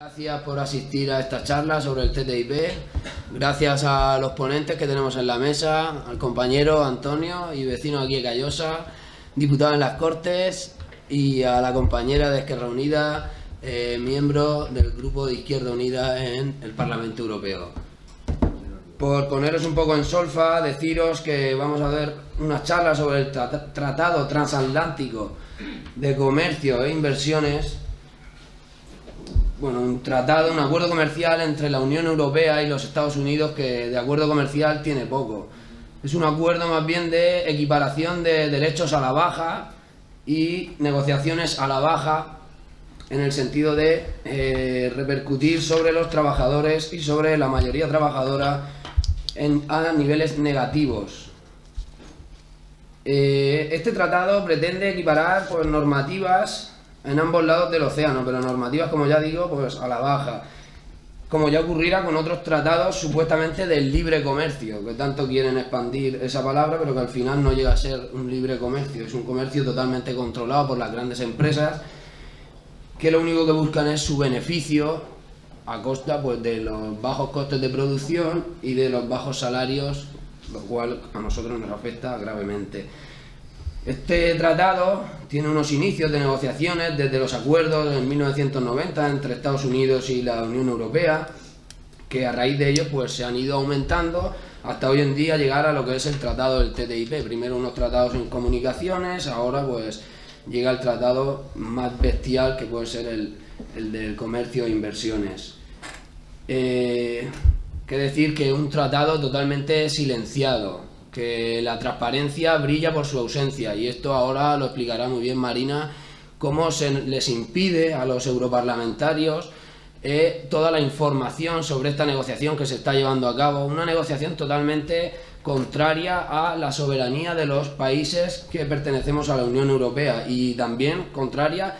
Gracias por asistir a esta charla sobre el TTIP. Gracias a los ponentes que tenemos en la mesa, al compañero Antonio y vecino aquí de Callosa, diputado en las Cortes, y a la compañera de Esquerra Unida, miembro del grupo de Izquierda Unida en el Parlamento Europeo. Por poneros un poco en solfa, deciros que vamos a ver una charla sobre el Tratado Transatlántico de Comercio e Inversiones. Bueno, un acuerdo comercial entre la Unión Europea y los Estados Unidos que de acuerdo comercial tiene poco. Es un acuerdo más bien de equiparación de derechos a la baja y negociaciones a la baja en el sentido de repercutir sobre los trabajadores y sobre la mayoría trabajadora a niveles negativos. Este tratado pretende equiparar pues, normativas en ambos lados del océano, pero normativas, como ya digo, pues a la baja, como ya ocurriera con otros tratados supuestamente del libre comercio, que tanto quieren expandir esa palabra, pero que al final no llega a ser un libre comercio, es un comercio totalmente controlado por las grandes empresas, que lo único que buscan es su beneficio a costa pues, de los bajos costes de producción y de los bajos salarios, lo cual a nosotros nos afecta gravemente. Este tratado tiene unos inicios de negociaciones desde los acuerdos en 1990 entre Estados Unidos y la Unión Europea, que a raíz de ellos pues, se han ido aumentando hasta hoy en día llegar a lo que es el tratado del TTIP. Primero unos tratados en comunicaciones, ahora pues llega el tratado más bestial que puede ser el del comercio e inversiones. Que decir que un tratado totalmente silenciado, que la transparencia brilla por su ausencia, y esto ahora lo explicará muy bien Marina, cómo se les impide a los europarlamentarios toda la información sobre esta negociación que se está llevando a cabo, una negociación totalmente contraria a la soberanía de los países que pertenecemos a la Unión Europea y también contraria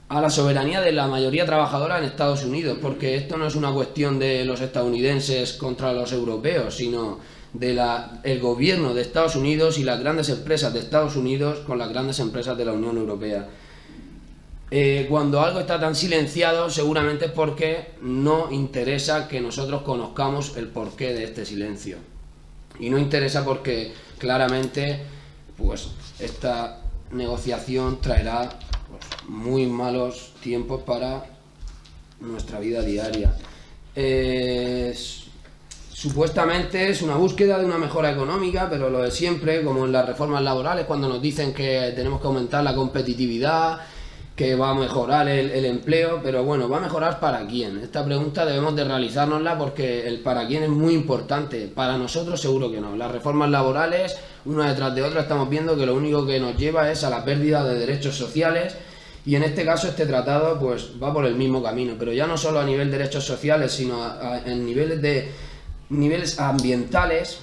a la soberanía de la mayoría trabajadora en Estados Unidos, porque esto no es una cuestión de los estadounidenses contra los europeos, sino del gobierno de Estados Unidos y las grandes empresas de Estados Unidos con las grandes empresas de la Unión Europea. Cuando algo está tan silenciado, seguramente es porque no interesa que nosotros conozcamos el porqué de este silencio. Y no interesa porque claramente pues, esta negociación traerá pues, muy malos tiempos para nuestra vida diaria. Supuestamente es una búsqueda de una mejora económica, pero lo de siempre, como en las reformas laborales, cuando nos dicen que tenemos que aumentar la competitividad, que va a mejorar el empleo, pero bueno, ¿va a mejorar para quién? Esta pregunta debemos de realizárnosla porque el para quién es muy importante. Para nosotros seguro que no. Las reformas laborales, una detrás de otra, estamos viendo que lo único que nos lleva es a la pérdida de derechos sociales, y en este caso este tratado pues va por el mismo camino, pero ya no solo a nivel de derechos sociales, sino en niveles ambientales,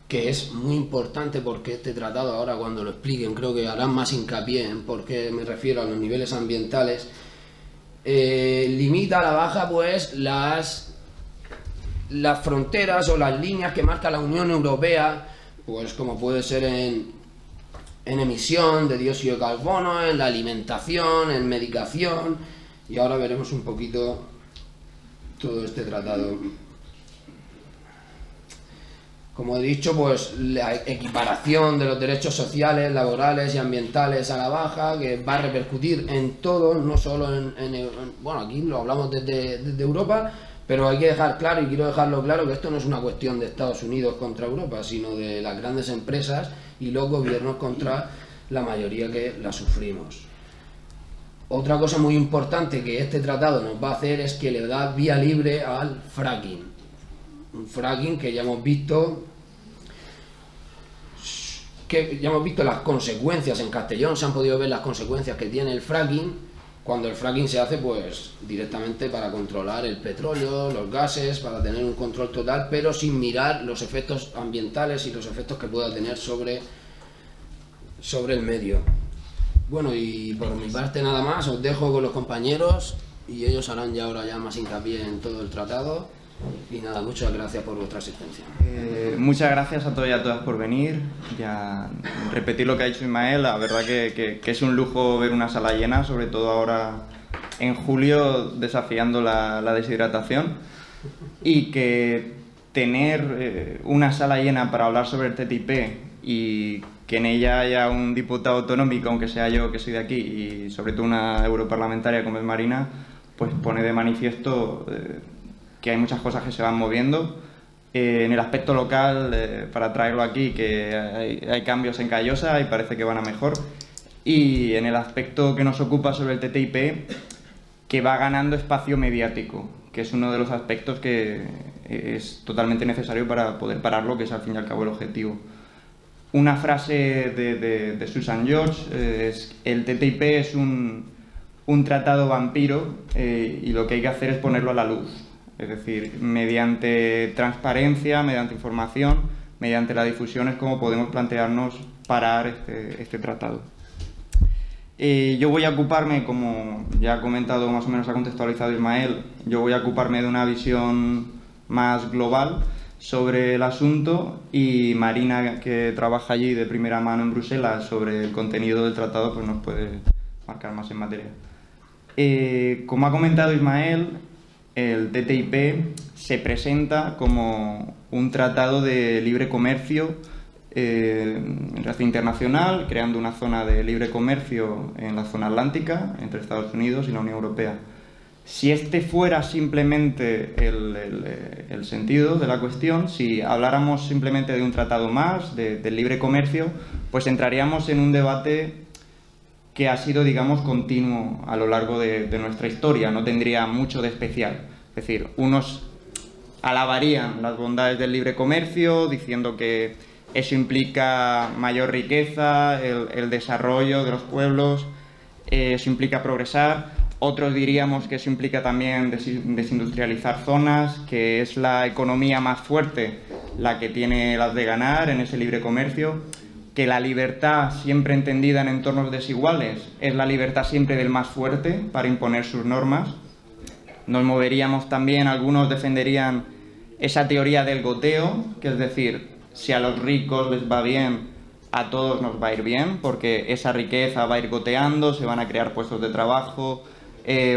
que es muy importante porque este tratado ahora cuando lo expliquen creo que harán más hincapié en por qué me refiero a los niveles ambientales. Limita a la baja pues las fronteras o las líneas que marca la Unión Europea, pues como puede ser en emisión de dióxido de carbono, en la alimentación, en medicación, y ahora veremos un poquito todo este tratado. Como he dicho, pues la equiparación de los derechos sociales, laborales y ambientales a la baja, que va a repercutir en todo, no solo bueno, aquí lo hablamos desde Europa, pero hay que dejar claro, y quiero dejarlo claro, que esto no es una cuestión de Estados Unidos contra Europa, sino de las grandes empresas y los gobiernos contra la mayoría que la sufrimos. Otra cosa muy importante que este tratado nos va a hacer es que le da vía libre al fracking. Un fracking que ya hemos visto las consecuencias en Castellón, se han podido ver las consecuencias que tiene el fracking, cuando el fracking se hace pues directamente para controlar el petróleo, los gases, para tener un control total, pero sin mirar los efectos ambientales y los efectos que pueda tener sobre el medio. Bueno, y por mi parte nada más, os dejo con los compañeros y ellos harán ya ahora más hincapié en todo el tratado. Y nada, muchas gracias por vuestra asistencia. Muchas gracias a todos y a todas por venir. Ya repetir lo que ha dicho Ismael, la verdad que es un lujo ver una sala llena, sobre todo ahora en julio desafiando la deshidratación, y que tener una sala llena para hablar sobre el TTIP y que en ella haya un diputado autonómico, aunque sea yo que soy de aquí, y sobre todo una europarlamentaria como es Marina, pues pone de manifiesto que hay muchas cosas que se van moviendo. En el aspecto local, para traerlo aquí, que hay cambios en Callosa y parece que van a mejor. Y en el aspecto que nos ocupa sobre el TTIP, que va ganando espacio mediático, que es uno de los aspectos que es totalmente necesario para poder pararlo, que es al fin y al cabo el objetivo. Una frase de Susan George es: el TTIP es un tratado vampiro y lo que hay que hacer es ponerlo a la luz. Es decir, mediante transparencia, mediante información, mediante la difusión es como podemos plantearnos parar este tratado. Yo voy a ocuparme, como ya ha comentado, más o menos ha contextualizado Ismael, yo voy a ocuparme de una visión más global sobre el asunto, y Marina, que trabaja allí de primera mano en Bruselas sobre el contenido del tratado, pues nos puede marcar más en materia. Como ha comentado Ismael, el TTIP se presenta como un tratado de libre comercio en relación internacional, creando una zona de libre comercio en la zona atlántica entre Estados Unidos y la Unión Europea. Si este fuera simplemente el sentido de la cuestión, si habláramos simplemente de un tratado más, del libre comercio, pues entraríamos en un debate que ha sido, digamos, continuo a lo largo de nuestra historia, no tendría mucho de especial. Es decir, unos alabarían las bondades del libre comercio, diciendo que eso implica mayor riqueza, el desarrollo de los pueblos, eso implica progresar. Otros diríamos que eso implica también desindustrializar zonas, que es la economía más fuerte la que tiene las de ganar en ese libre comercio, que la libertad, siempre entendida en entornos desiguales, es la libertad siempre del más fuerte para imponer sus normas. Nos moveríamos también, algunos defenderían esa teoría del goteo, que es decir, si a los ricos les va bien, a todos nos va a ir bien, porque esa riqueza va a ir goteando, se van a crear puestos de trabajo,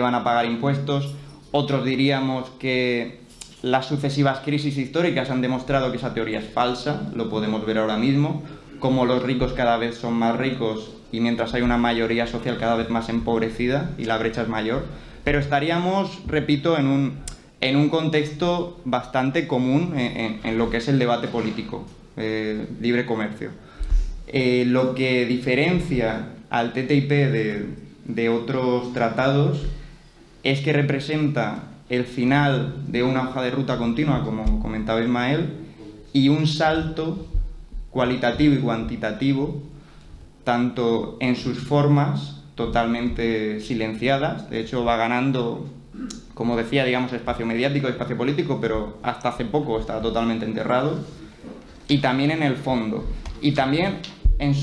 van a pagar impuestos. Otros diríamos que las sucesivas crisis históricas han demostrado que esa teoría es falsa, lo podemos ver ahora mismo, como los ricos cada vez son más ricos y mientras hay una mayoría social cada vez más empobrecida y la brecha es mayor. Pero estaríamos, repito, en un contexto bastante común en lo que es el debate político, libre comercio. Lo que diferencia al TTIP de otros tratados es que representa el final de una hoja de ruta continua, como comentaba Ismael, y un salto cualitativo y cuantitativo, tanto en sus formas totalmente silenciadas. De hecho, va ganando, como decía, digamos, espacio mediático, espacio político, pero hasta hace poco estaba totalmente enterrado, y también en el fondo, y también en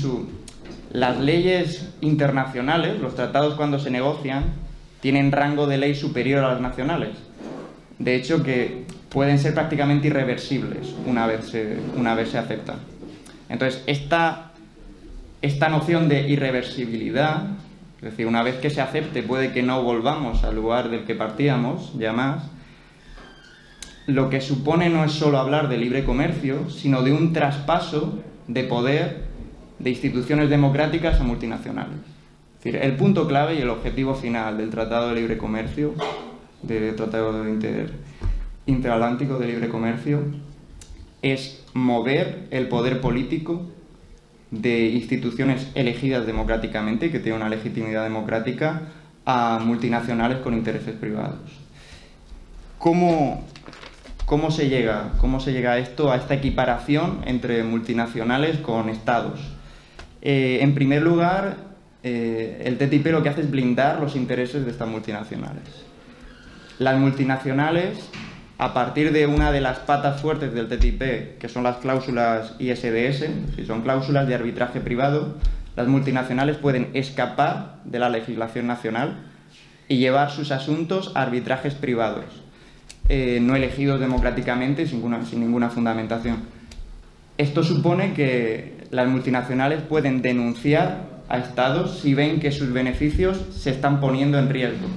las leyes internacionales. Los tratados, cuando se negocian, tienen rango de ley superior a las nacionales. De hecho, que pueden ser prácticamente irreversibles una vez se aceptan. Entonces, esta noción de irreversibilidad, es decir, una vez que se acepte puede que no volvamos al lugar del que partíamos, ya más, lo que supone no es solo hablar de libre comercio, sino de un traspaso de poder de instituciones democráticas a multinacionales. Es decir, el punto clave y el objetivo final del Tratado de Libre Comercio, del Tratado Interatlántico de Libre Comercio, es mover el poder político de instituciones elegidas democráticamente y que tienen una legitimidad democrática a multinacionales con intereses privados. ¿Cómo se llega a esto, a esta equiparación entre multinacionales con estados? En primer lugar, el TTIP lo que hace es blindar los intereses de estas multinacionales. Las multinacionales, a partir de una de las patas fuertes del TTIP, que son las cláusulas ISDS, que son cláusulas de arbitraje privado, las multinacionales pueden escapar de la legislación nacional y llevar sus asuntos a arbitrajes privados, no elegidos democráticamente, sin ninguna fundamentación. Esto supone que las multinacionales pueden denunciar a estados si ven que sus beneficios se están poniendo en riesgo.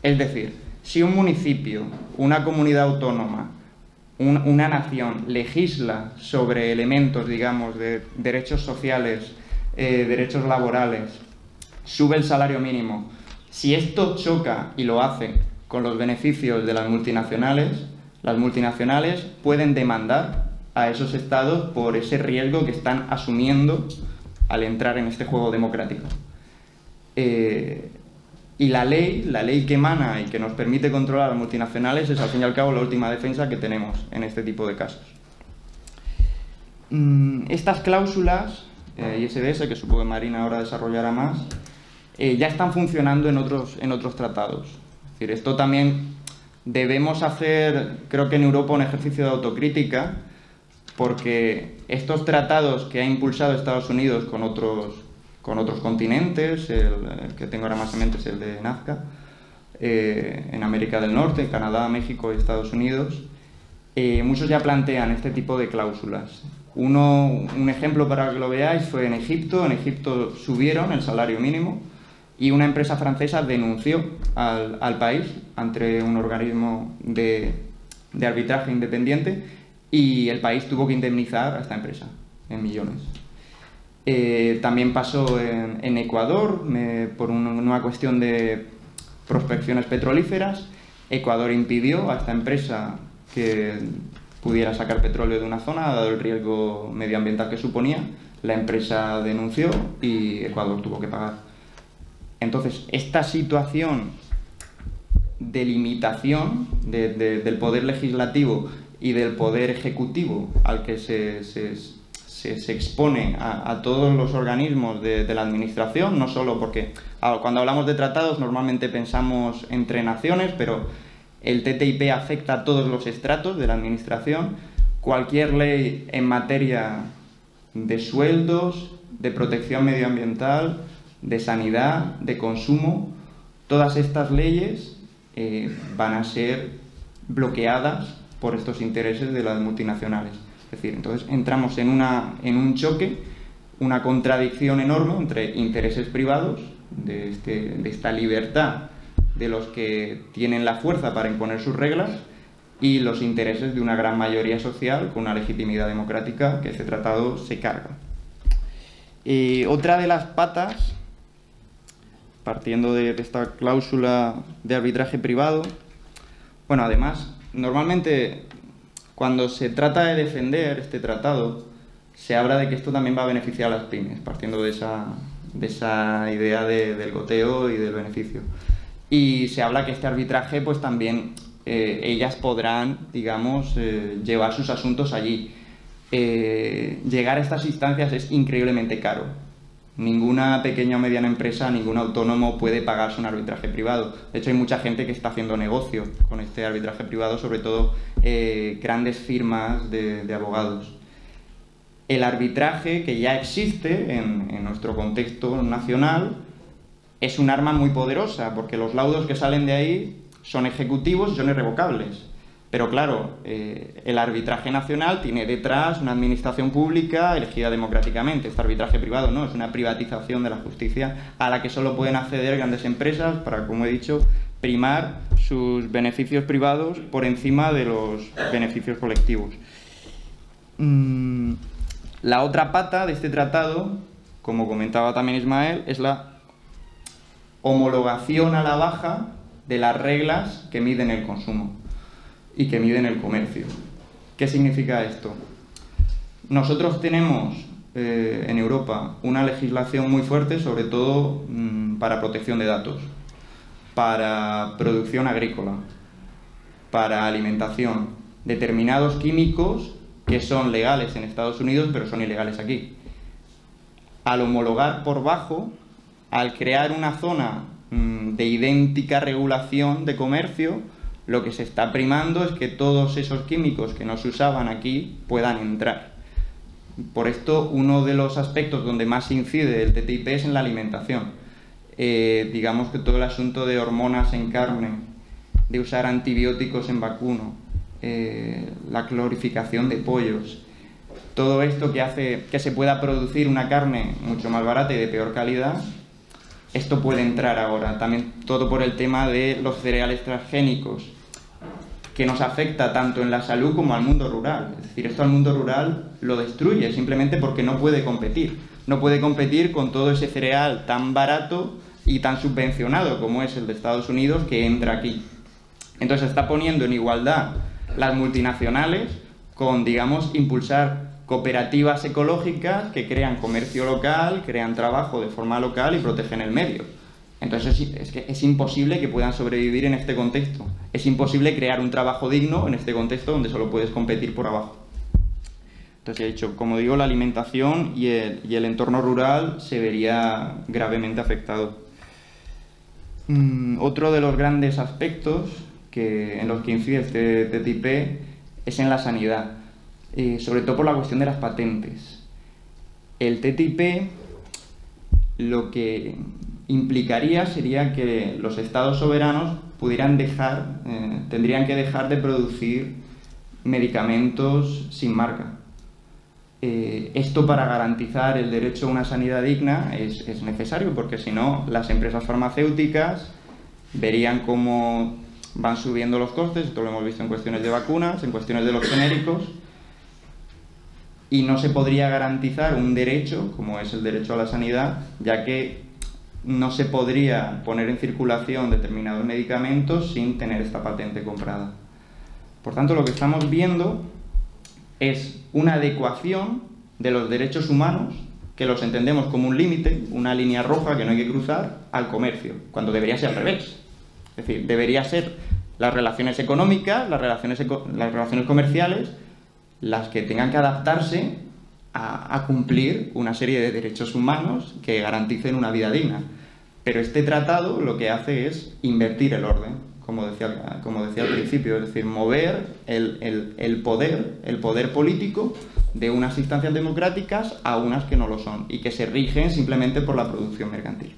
Es decir, si un municipio, una comunidad autónoma, una nación legisla sobre elementos, digamos, de derechos sociales, derechos laborales, sube el salario mínimo, si esto choca, y lo hace, con los beneficios de las multinacionales pueden demandar a esos estados por ese riesgo que están asumiendo al entrar en este juego democrático. Y la ley que emana y que nos permite controlar a las multinacionales es, al fin y al cabo, la última defensa que tenemos en este tipo de casos. Estas cláusulas, ISDS, que supongo que Marina ahora desarrollará más, ya están funcionando en otros tratados. Es decir, esto también debemos hacer, creo que en Europa, un ejercicio de autocrítica, porque estos tratados que ha impulsado Estados Unidos con otros continentes, el que tengo ahora más en mente es el de NAFTA, en América del Norte, Canadá, México y Estados Unidos, muchos ya plantean este tipo de cláusulas. Un ejemplo para que lo veáis fue en Egipto. En Egipto subieron el salario mínimo y una empresa francesa denunció al país ante un organismo de arbitraje independiente y el país tuvo que indemnizar a esta empresa en millones. También pasó en Ecuador, por una cuestión de prospecciones petrolíferas. Ecuador impidió a esta empresa que pudiera sacar petróleo de una zona, dado el riesgo medioambiental que suponía. La empresa denunció y Ecuador tuvo que pagar. Entonces, esta situación de limitación del poder legislativo y del poder ejecutivo al que se expone a todos los organismos de la administración, no solo porque cuando hablamos de tratados normalmente pensamos entre naciones, pero el TTIP afecta a todos los estratos de la administración. Cualquier ley en materia de sueldos, de protección medioambiental, de sanidad, de consumo, todas estas leyes van a ser bloqueadas por estos intereses de las multinacionales. Es decir, entonces entramos en un choque, una contradicción enorme entre intereses privados, de esta libertad de los que tienen la fuerza para imponer sus reglas, y los intereses de una gran mayoría social con una legitimidad democrática que este tratado se carga. Otra de las patas, partiendo de esta cláusula de arbitraje privado, bueno, además, normalmente cuando se trata de defender este tratado, se habla de que esto también va a beneficiar a las pymes, partiendo de esa idea del goteo y del beneficio. Y se habla que este arbitraje, pues también ellas podrán, digamos, llevar sus asuntos allí. Llegar a estas instancias es increíblemente caro. Ninguna pequeña o mediana empresa, ningún autónomo puede pagarse un arbitraje privado. De hecho, hay mucha gente que está haciendo negocio con este arbitraje privado, sobre todo grandes firmas de abogados. El arbitraje, que ya existe en nuestro contexto nacional, es un arma muy poderosa, porque los laudos que salen de ahí son ejecutivos y son irrevocables. Pero claro, el arbitraje nacional tiene detrás una administración pública elegida democráticamente. Este arbitraje privado no, es una privatización de la justicia a la que solo pueden acceder grandes empresas para, como he dicho, primar sus beneficios privados por encima de los beneficios colectivos. La otra pata de este tratado, como comentaba también Ismael, es la homologación a la baja de las reglas que miden el consumo y que miden el comercio. ¿Qué significa esto? Nosotros tenemos en Europa una legislación muy fuerte, sobre todo para protección de datos, para producción agrícola, para alimentación, determinados químicos que son legales en Estados Unidos pero son ilegales aquí. Al homologar por bajo, al crear una zona de idéntica regulación de comercio, lo que se está primando es que todos esos químicos que no se usaban aquí puedan entrar. Por esto, uno de los aspectos donde más incide el TTIP es en la alimentación. Digamos que todo el asunto de hormonas en carne, de usar antibióticos en vacuno, la clorificación de pollos, todo esto que hace que se pueda producir una carne mucho más barata y de peor calidad, esto puede entrar ahora. También todo por el tema de los cereales transgénicos, que nos afecta tanto en la salud como al mundo rural. Es decir, esto al mundo rural lo destruye simplemente porque no puede competir. No puede competir con todo ese cereal tan barato y tan subvencionado como es el de Estados Unidos, que entra aquí. Entonces está poniendo en igualdad las multinacionales con, digamos, impulsar cooperativas ecológicas que crean comercio local, crean trabajo de forma local y protegen el medio. Entonces es que es imposible que puedan sobrevivir en este contexto. Es imposible crear un trabajo digno en este contexto donde solo puedes competir por abajo. Entonces, he dicho, como digo, la alimentación y el entorno rural se vería gravemente afectado. Otro de los grandes aspectos en los que incide este TTIP es en la sanidad, sobre todo por la cuestión de las patentes. El TTIP lo que implicaría sería que los estados soberanos tendrían que dejar de producir medicamentos sin marca. Esto, para garantizar el derecho a una sanidad digna, es necesario, porque si no, las empresas farmacéuticas verían cómo van subiendo los costes. Esto lo hemos visto en cuestiones de vacunas, en cuestiones de los genéricos, y no se podría garantizar un derecho como es el derecho a la sanidad, ya que no se podría poner en circulación determinados medicamentos sin tener esta patente comprada. Por tanto, lo que estamos viendo es una adecuación de los derechos humanos, que los entendemos como un límite, una línea roja que no hay que cruzar, al comercio, cuando debería ser al revés. Es decir, debería ser las relaciones económicas, las relaciones comerciales, las que tengan que adaptarse a cumplir una serie de derechos humanos que garanticen una vida digna. Pero este tratado lo que hace es invertir el orden, como decía al principio, es decir, mover el poder político de unas instancias democráticas a unas que no lo son y que se rigen simplemente por la producción mercantil.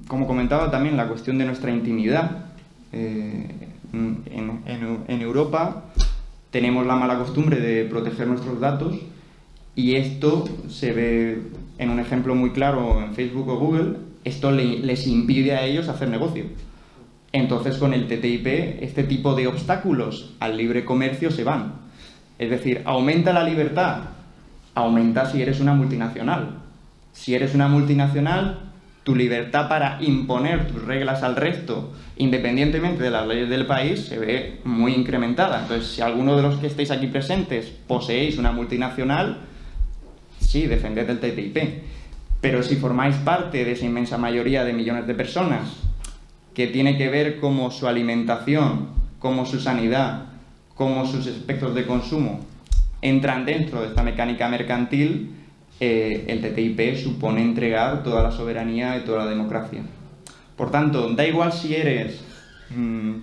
Como comentaba también, la cuestión de nuestra intimidad. En Europa tenemos la mala costumbre de proteger nuestros datos, y esto se ve en un ejemplo muy claro en Facebook o Google. Esto les impide a ellos hacer negocio. Entonces, con el TTIP, este tipo de obstáculos al libre comercio se van. Es decir, aumenta la libertad, aumenta si eres una multinacional. Si eres una multinacional, tu libertad para imponer tus reglas al resto, independientemente de las leyes del país, se ve muy incrementada. Entonces, si alguno de los que estáis aquí presentes poseéis una multinacional, sí, defended el TTIP. Pero si formáis parte de esa inmensa mayoría de millones de personas, que tiene que ver cómo su alimentación, cómo su sanidad, cómo sus aspectos de consumo entran dentro de esta mecánica mercantil, el TTIP supone entregar toda la soberanía de toda la democracia. Por tanto, da igual si eres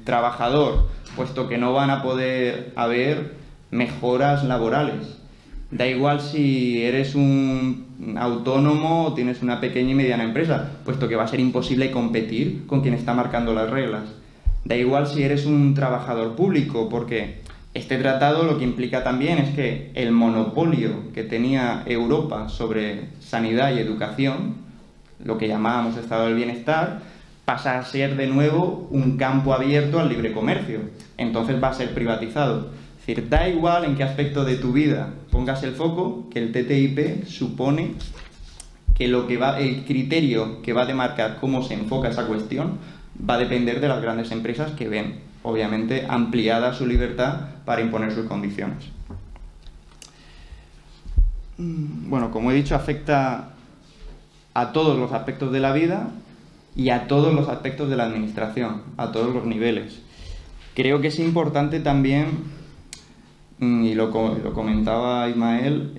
trabajador, puesto que no van a poder haber mejoras laborales. Da igual si eres un autónomo o tienes una pequeña y mediana empresa, puesto que va a ser imposible competir con quien está marcando las reglas. Da igual si eres un trabajador público, porque este tratado lo que implica también es que el monopolio que tenía Europa sobre sanidad y educación, lo que llamábamos estado del bienestar, pasa a ser de nuevo un campo abierto al libre comercio. Entonces va a ser privatizado. Es decir, da igual en qué aspecto de tu vida pongas el foco, que el TTIP supone que el criterio que va a demarcar cómo se enfoca esa cuestión va a depender de las grandes empresas, que ven, obviamente, ampliada su libertad para imponer sus condiciones. Bueno, como he dicho, afecta a todos los aspectos de la vida y a todos los aspectos de la administración, a todos los niveles. Creo que es importante también, y lo comentaba Ismael,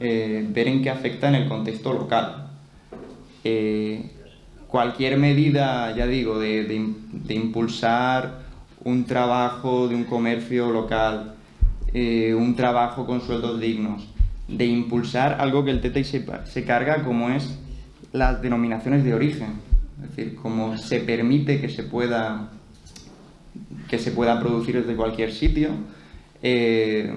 ver en qué afecta en el contexto local. Cualquier medida, ya digo, de impulsar un trabajo de un comercio local, un trabajo con sueldos dignos, de impulsar algo que el TTIP se carga, como es las denominaciones de origen. Es decir, cómo se permite que se pueda producir desde cualquier sitio.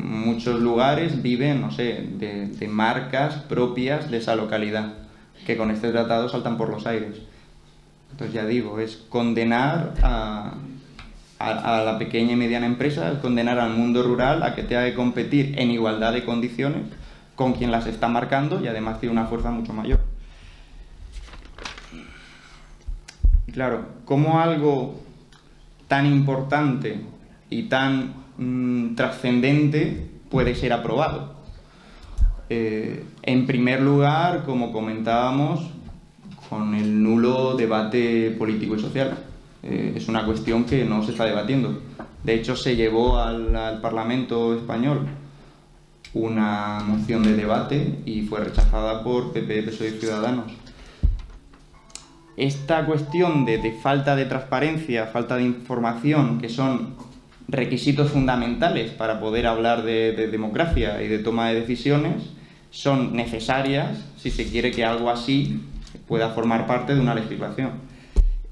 Muchos lugares viven, no sé, de marcas propias de esa localidad. que con este tratado saltan por los aires. Entonces ya digo, es condenar a la pequeña y mediana empresa, es condenar al mundo rural a que tenga que competir en igualdad de condiciones con quien las está marcando y además tiene una fuerza mucho mayor. Claro, ¿cómo algo tan importante y tan trascendente puede ser aprobado? En primer lugar, como comentábamos, con el nulo debate político y social. Es una cuestión que no se está debatiendo. De hecho, se llevó al Parlamento español una moción de debate y fue rechazada por PP, PSOE y Ciudadanos. Esta cuestión de falta de transparencia, falta de información, que son requisitos fundamentales para poder hablar de democracia y de toma de decisiones, son necesarias si se quiere que algo así pueda formar parte de una legislación.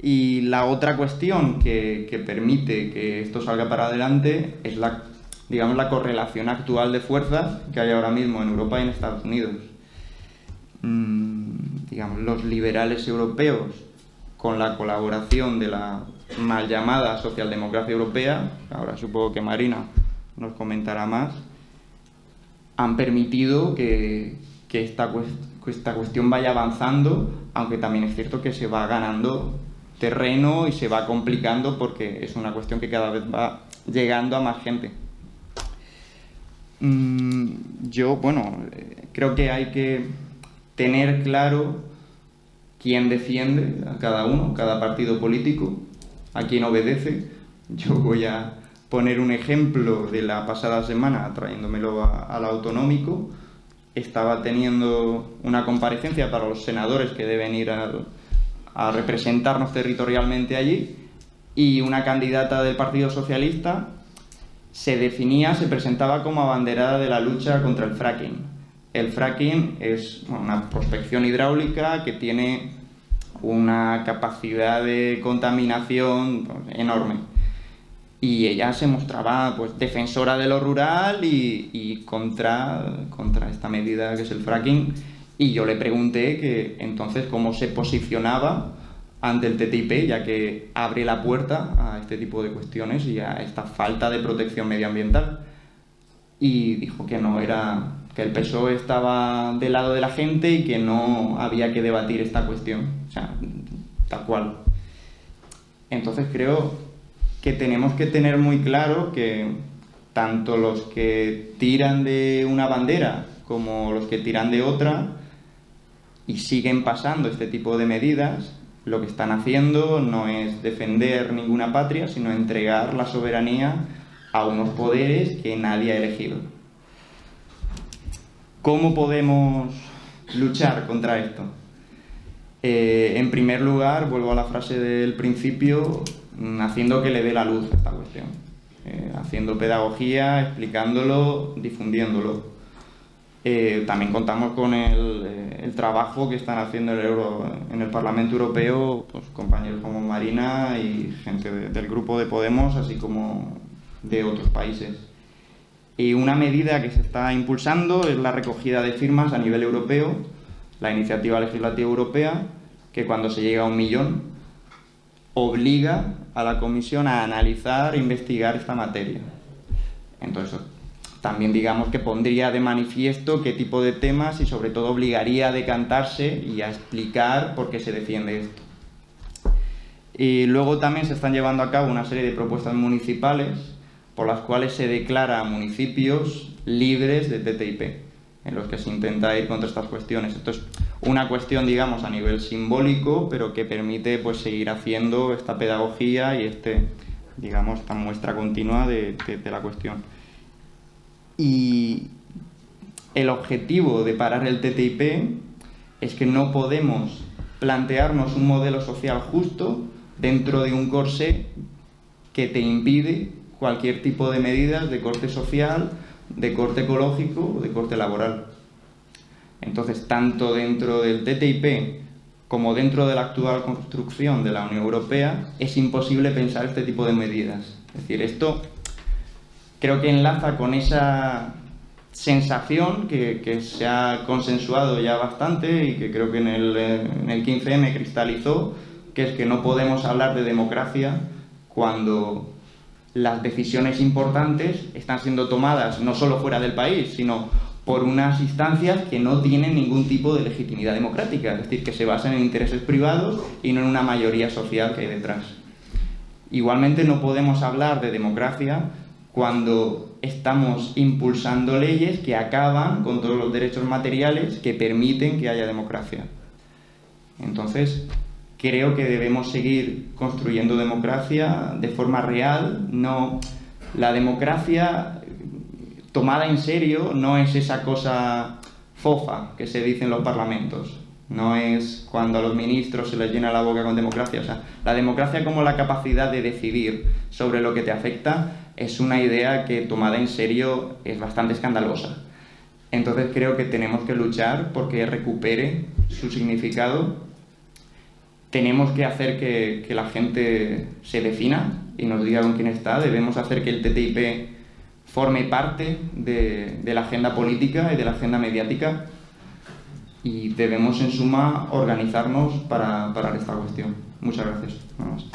Y la otra cuestión que permite que esto salga para adelante es la correlación actual de fuerzas que hay ahora mismo en Europa y en Estados Unidos. Los liberales europeos, con la colaboración de la mal llamada socialdemocracia europea, ahora supongo que Marina nos comentará más, han permitido que esta cuestión vaya avanzando, aunque también es cierto que se va ganando terreno y se va complicando porque es una cuestión que cada vez va llegando a más gente. Creo que hay que tener claro quién defiende a cada uno, cada partido político, a quién obedece. Yo voy a poner un ejemplo de la pasada semana, trayéndomelo al autonómico. Estaba teniendo una comparecencia para los senadores que deben ir a representarnos territorialmente allí, y una candidata del Partido Socialista se presentaba como abanderada de la lucha contra el fracking. El fracking es una prospección hidráulica que tiene una capacidad de contaminación enorme. Y ella se mostraba defensora de lo rural y contra esta medida que es el fracking. Y yo le pregunté que entonces cómo se posicionaba ante el TTIP, ya que abre la puerta a este tipo de cuestiones y a esta falta de protección medioambiental. Y dijo que que el PSOE estaba del lado de la gente y que no había que debatir esta cuestión. O sea, tal cual. Entonces creo que tenemos que tener muy claro que tanto los que tiran de una bandera como los que tiran de otra y siguen pasando este tipo de medidas, lo que están haciendo no es defender ninguna patria, sino entregar la soberanía a unos poderes que nadie ha elegido. ¿Cómo podemos luchar contra esto? En primer lugar, vuelvo a la frase del principio, haciendo que le dé la luz a esta cuestión. Haciendo pedagogía, explicándolo, difundiéndolo. También contamos con el trabajo que están haciendo en el Parlamento Europeo, compañeros como Marina y gente del grupo de Podemos, así como de otros países. Y una medida que se está impulsando es la recogida de firmas a nivel europeo, la iniciativa legislativa europea, que cuando se llega a 1 millón obliga a la Comisión a analizar e investigar esta materia. Entonces, también digamos que pondría de manifiesto qué tipo de temas y sobre todo obligaría a decantarse y a explicar por qué se defiende esto. Y luego también se están llevando a cabo una serie de propuestas municipales por las cuales se declara a municipios libres de TTIP, en los que se intenta ir contra estas cuestiones. Esto es una cuestión, digamos, a nivel simbólico, pero que permite seguir haciendo esta pedagogía y esta muestra continua de la cuestión. Y el objetivo de parar el TTIP es que no podemos plantearnos un modelo social justo dentro de un corsé que te impide cualquier tipo de medidas de corte social, de corte ecológico o de corte laboral. Entonces, tanto dentro del TTIP como dentro de la actual construcción de la Unión Europea, es imposible pensar este tipo de medidas. Es decir, esto creo que enlaza con esa sensación que se ha consensuado ya bastante y que creo que en el 15M cristalizó, que es que no podemos hablar de democracia cuando las decisiones importantes están siendo tomadas no solo fuera del país, sino por unas instancias que no tienen ningún tipo de legitimidad democrática, es decir, que se basan en intereses privados y no en una mayoría social que hay detrás. Igualmente no podemos hablar de democracia cuando estamos impulsando leyes que acaban con todos los derechos materiales que permiten que haya democracia. Entonces, creo que debemos seguir construyendo democracia de forma real. No, la democracia tomada en serio no es esa cosa fofa que se dice en los parlamentos. No es cuando a los ministros se les llena la boca con democracia. O sea, la democracia como la capacidad de decidir sobre lo que te afecta es una idea que tomada en serio es bastante escandalosa. Entonces creo que tenemos que luchar porque recupere su significado. Tenemos que hacer que la gente se defina y nos diga con quién está. Debemos hacer que el TTIP forme parte de la agenda política y de la agenda mediática. Y debemos, en suma, organizarnos para esta cuestión. Muchas gracias. Nada más.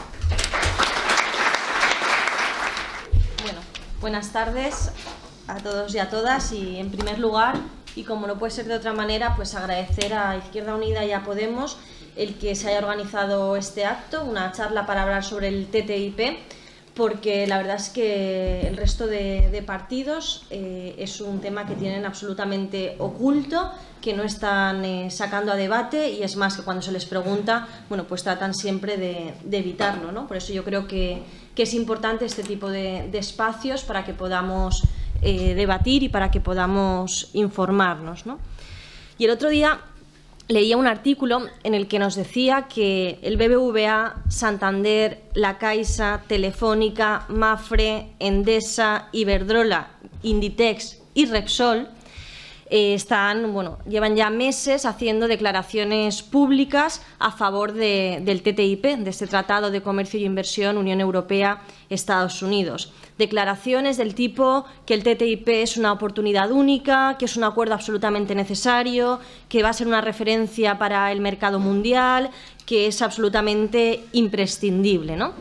Bueno, buenas tardes a todos y a todas. Y en primer lugar, y como no puede ser de otra manera, pues agradecer a Izquierda Unida y a Podemos el que se haya organizado este acto, una charla para hablar sobre el TTIP, porque la verdad es que el resto de partidos es un tema que tienen absolutamente oculto, que no están sacando a debate, y es más que cuando se les pregunta, bueno, pues tratan siempre de evitarlo, ¿no? Por eso yo creo que es importante este tipo de espacios para que podamos debatir y para que podamos informarnos, ¿no? Y el otro día leía un artículo en el que nos decía que el BBVA, Santander, La Caixa, Telefónica, Mapfre, Endesa, Iberdrola, Inditex y Repsol llevan ya meses haciendo declaraciones públicas a favor del TTIP, de este Tratado de Comercio y Inversión Unión Europea-Estados Unidos. Declaraciones del tipo que el TTIP es una oportunidad única, que es un acuerdo absolutamente necesario, que va a ser una referencia para el mercado mundial, que es absolutamente imprescindible, ¿no?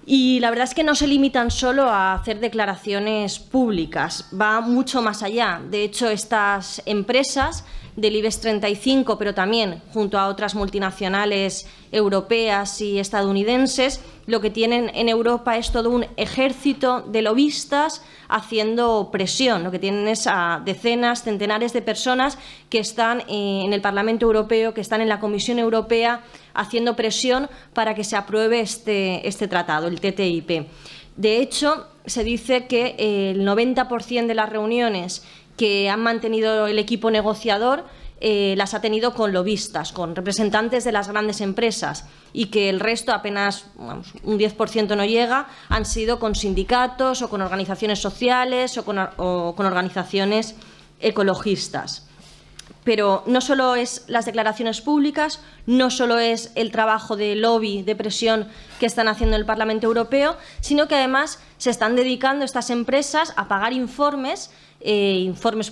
Y la verdad es que no se limitan solo a hacer declaraciones públicas, va mucho más allá. De hecho, estas empresas del IBEX 35, pero también junto a otras multinacionales europeas y estadounidenses, lo que tienen en Europa es todo un ejército de lobistas haciendo presión. Lo que tienen es a decenas, centenares de personas que están en el Parlamento Europeo, que están en la Comisión Europea, haciendo presión para que se apruebe este tratado, el TTIP. De hecho, se dice que el 90% de las reuniones que han mantenido el equipo negociador las ha tenido con lobistas, con representantes de las grandes empresas, y que el resto, apenas un 10% no llega, han sido con sindicatos o con organizaciones sociales o con organizaciones ecologistas. Pero no solo es las declaraciones públicas, no solo es el trabajo de lobby, de presión que están haciendo en el Parlamento Europeo, sino que además se están dedicando estas empresas a pagar informes,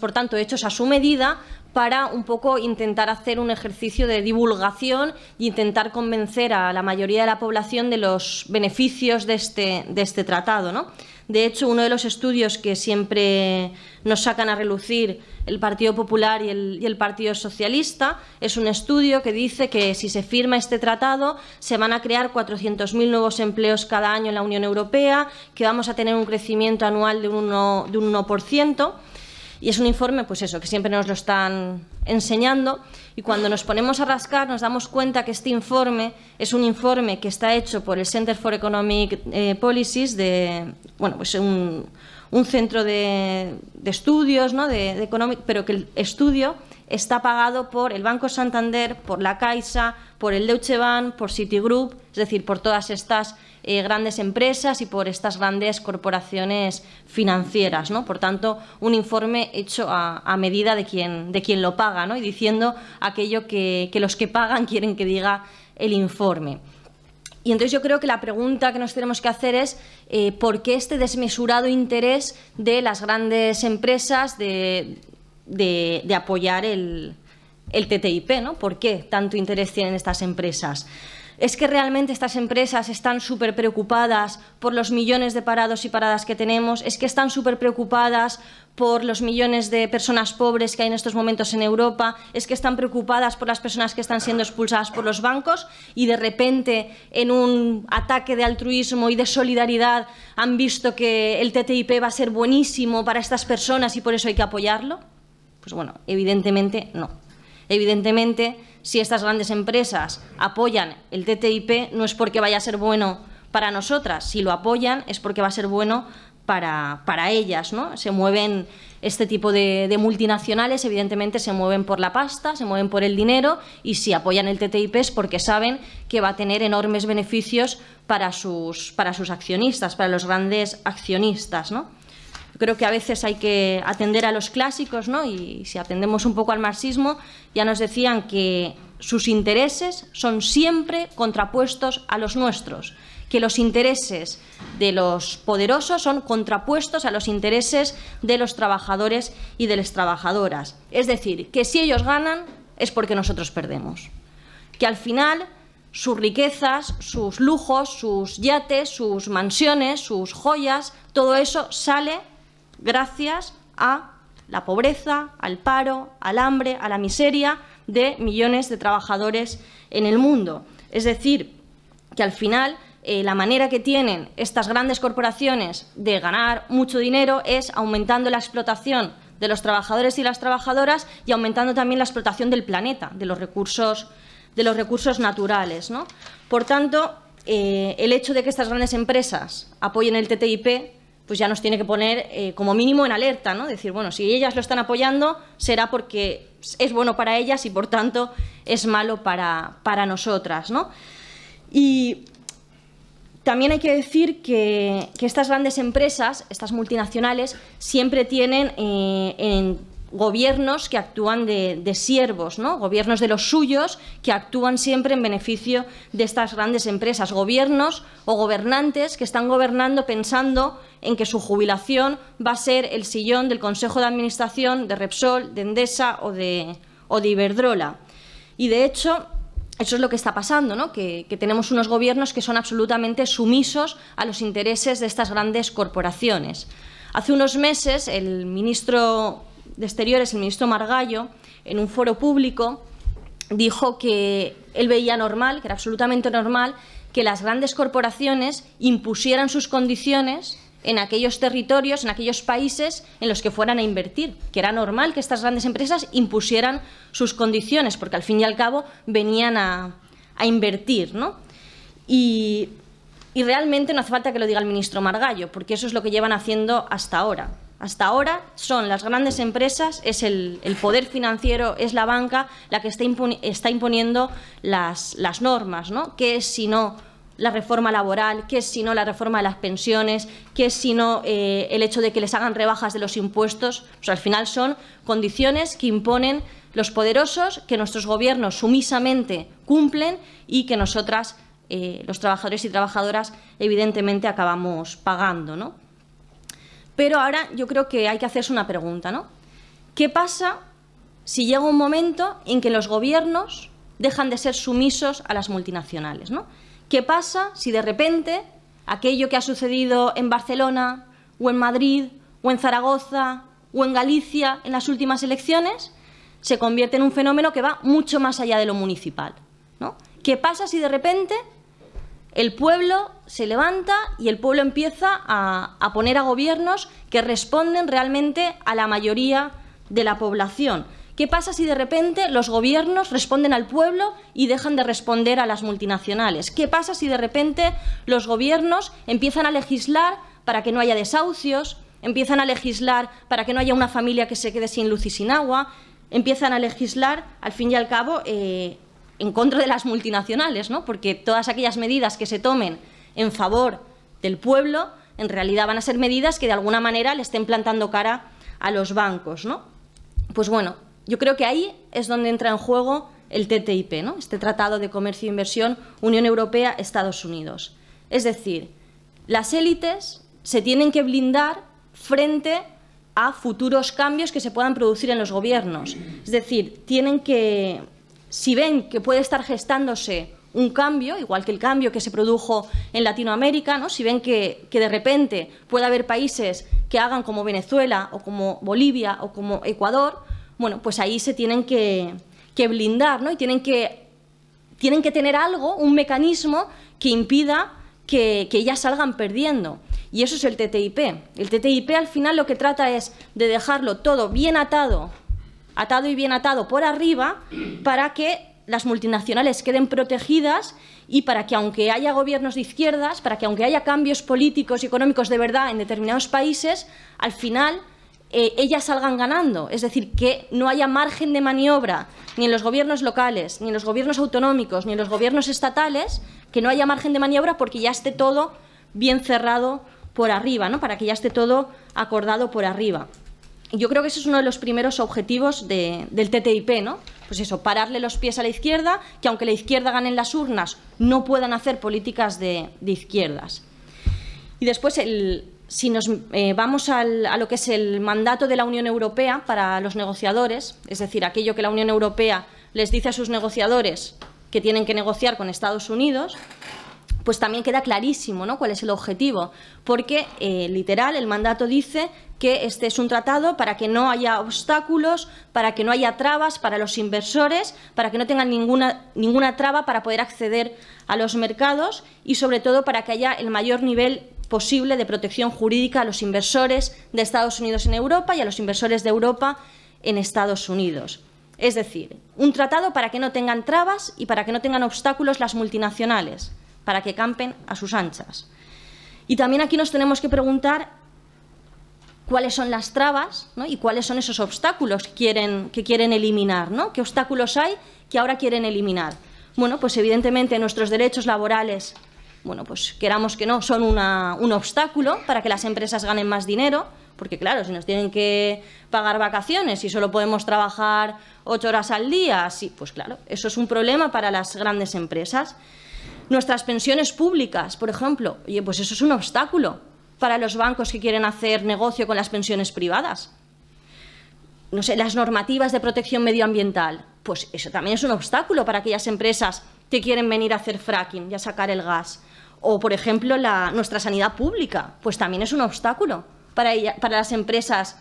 por tanto hechos a su medida, para un poco intentar hacer un ejercicio de divulgación e intentar convencer a la mayoría de la población de los beneficios de este tratado, ¿no? De hecho, uno de los estudios que siempre nos sacan a relucir el Partido Popular y el Partido Socialista es un estudio que dice que si se firma este tratado se van a crear 400.000 nuevos empleos cada año en la Unión Europea, que vamos a tener un crecimiento anual de un 1%. Y es un informe, pues eso, que siempre nos lo están enseñando, y cuando nos ponemos a rascar nos damos cuenta que este informe es un informe que está hecho por el Center for Economic Policies, pues un centro de estudios, ¿no? Pero que el estudio está pagado por el Banco Santander, por La Caixa, por el Deutsche Bank, por Citigroup, es decir, por todas estas grandes empresas y por estas grandes corporaciones financieras, ¿no? Por tanto, un informe hecho a medida de quien lo paga, ¿no? Y diciendo aquello que los que pagan quieren que diga el informe. Y entonces yo creo que la pregunta que nos tenemos que hacer es ¿por qué este desmesurado interés de las grandes empresas de apoyar el TTIP, ¿no? ¿Por qué tanto interés tienen estas empresas? ¿Es que realmente estas empresas están súper preocupadas por los millones de parados y paradas que tenemos? ¿Es que están súper preocupadas por los millones de personas pobres que hay en estos momentos en Europa? ¿Es que están preocupadas por las personas que están siendo expulsadas por los bancos y de repente en un ataque de altruismo y de solidaridad han visto que el TTIP va a ser buenísimo para estas personas y por eso hay que apoyarlo? Pues bueno, evidentemente no. Evidentemente, si estas grandes empresas apoyan el TTIP, no es porque vaya a ser bueno para nosotras. Si lo apoyan, es porque va a ser bueno para ellas, ¿no? Se mueven este tipo de multinacionales, evidentemente se mueven por la pasta, se mueven por el dinero, y si apoyan el TTIP es porque saben que va a tener enormes beneficios para sus accionistas, para los grandes accionistas, ¿no? Creo que a veces hay que atender a los clásicos, ¿no? Y si atendemos un poco al marxismo, ya nos decían que sus intereses son siempre contrapuestos a los nuestros, que los intereses de los poderosos son contrapuestos a los intereses de los trabajadores y de las trabajadoras. Es decir, que si ellos ganan es porque nosotros perdemos. Que al final sus riquezas, sus lujos, sus yates, sus mansiones, sus joyas, todo eso sale gracias a la pobreza, al paro, al hambre, a la miseria de millones de trabajadores en el mundo. Es decir, que al final la manera que tienen estas grandes corporaciones de ganar mucho dinero es aumentando la explotación de los trabajadores y las trabajadoras y aumentando también la explotación del planeta, de los recursos naturales, ¿no? Por tanto, el hecho de que estas grandes empresas apoyen el TTIP pues ya nos tiene que poner como mínimo en alerta, ¿no? Decir, bueno, si ellas lo están apoyando será porque es bueno para ellas y por tanto es malo para nosotras, ¿no? Y también hay que decir que estas grandes empresas, estas multinacionales, siempre tienen gobiernos que actúan de siervos, ¿no? Gobiernos de los suyos que actúan siempre en beneficio de estas grandes empresas, gobiernos o gobernantes que están gobernando pensando en que su jubilación va a ser el sillón del Consejo de Administración de Repsol, de Endesa o de Iberdrola. Y de hecho, eso es lo que está pasando, ¿no? Que tenemos unos gobiernos que son absolutamente sumisos a los intereses de estas grandes corporaciones. Hace unos meses el ministro de Exteriores, el ministro Margallo, en un foro público, dijo que él veía normal, que era absolutamente normal, que las grandes corporaciones impusieran sus condiciones en aquellos territorios, en aquellos países en los que fueran a invertir, que era normal que estas grandes empresas impusieran sus condiciones, porque al fin y al cabo venían a invertir, ¿no? Y realmente no hace falta que lo diga el ministro Margallo, porque eso es lo que llevan haciendo hasta ahora. Hasta ahora son las grandes empresas, es el poder financiero, es la banca la que está imponiendo las normas, ¿no? ¿Qué es si no la reforma laboral? ¿Qué es si no la reforma de las pensiones? ¿Qué es si no el hecho de que les hagan rebajas de los impuestos? Pues al final son condiciones que imponen los poderosos, que nuestros gobiernos sumisamente cumplen y que nosotras, los trabajadores y trabajadoras, evidentemente acabamos pagando, ¿no? Pero ahora yo creo que hay que hacerse una pregunta, ¿no? ¿Qué pasa si llega un momento en que los gobiernos dejan de ser sumisos a las multinacionales, ¿no? ¿Qué pasa si de repente aquello que ha sucedido en Barcelona o en Madrid o en Zaragoza o en Galicia en las últimas elecciones se convierte en un fenómeno que va mucho más allá de lo municipal, ¿no? ¿Qué pasa si de repente el pueblo se levanta y el pueblo empieza a poner a gobiernos que responden realmente a la mayoría de la población? ¿Qué pasa si de repente los gobiernos responden al pueblo y dejan de responder a las multinacionales? ¿Qué pasa si de repente los gobiernos empiezan a legislar para que no haya desahucios, empiezan a legislar para que no haya una familia que se quede sin luz y sin agua, empiezan a legislar, al fin y al cabo, en contra de las multinacionales, ¿no? Porque todas aquellas medidas que se tomen en favor del pueblo, en realidad van a ser medidas que de alguna manera le estén plantando cara a los bancos, ¿no? Pues bueno, yo creo que ahí es donde entra en juego el TTIP, ¿no? Este Tratado de Comercio e Inversión Unión Europea-Estados Unidos. Es decir, las élites se tienen que blindar frente a futuros cambios que se puedan producir en los gobiernos. Es decir, tienen que, si ven que puede estar gestándose un cambio, igual que el cambio que se produjo en Latinoamérica, ¿no? Si ven que de repente puede haber países que hagan como Venezuela o como Bolivia o como Ecuador, bueno, pues ahí se tienen que blindar, ¿no? Y tienen que tener algo, un mecanismo que impida que ellas salgan perdiendo. Y eso es el TTIP. El TTIP al final lo que trata es de dejarlo todo bien atado y bien atado por arriba, para que las multinacionales queden protegidas y para que, aunque haya gobiernos de izquierdas, para que aunque haya cambios políticos y económicos de verdad en determinados países, al final ellas salgan ganando. Es decir, que no haya margen de maniobra ni en los gobiernos locales, ni en los gobiernos autonómicos, ni en los gobiernos estatales, que no haya margen de maniobra porque ya esté todo bien cerrado por arriba, ¿no? Para que ya esté todo acordado por arriba. Y yo creo que ese es uno de los primeros objetivos del TTIP, ¿no? Pues eso, pararle los pies a la izquierda, que aunque la izquierda gane en las urnas, no puedan hacer políticas de izquierdas. Y después, si nos vamos a lo que es el mandato de la Unión Europea para los negociadores, es decir, aquello que la Unión Europea les dice a sus negociadores que tienen que negociar con Estados Unidos, pues también queda clarísimo, ¿no?, cuál es el objetivo, porque literal el mandato dice que este es un tratado para que no haya obstáculos, para que no haya trabas para los inversores, para que no tengan ninguna traba para poder acceder a los mercados y, sobre todo, para que haya el mayor nivel posible de protección jurídica a los inversores de Estados Unidos en Europa y a los inversores de Europa en Estados Unidos. Es decir, un tratado para que no tengan trabas y para que no tengan obstáculos las multinacionales, para que campen a sus anchas. Y también aquí nos tenemos que preguntar cuáles son las trabas, ¿no?, y cuáles son esos obstáculos que quieren eliminar, ¿no? ¿Qué obstáculos hay que ahora quieren eliminar? Bueno, pues evidentemente nuestros derechos laborales, bueno, pues queramos que no, son un obstáculo para que las empresas ganen más dinero, porque claro, si nos tienen que pagar vacaciones y solo podemos trabajar 8 horas al día, sí, pues claro, eso es un problema para las grandes empresas. Nuestras pensiones públicas, por ejemplo, oye, pues eso es un obstáculo para los bancos que quieren hacer negocio con las pensiones privadas. No sé, las normativas de protección medioambiental, pues eso también es un obstáculo para aquellas empresas que quieren venir a hacer fracking y a sacar el gas. O, por ejemplo, nuestra sanidad pública, pues también es un obstáculo para las empresas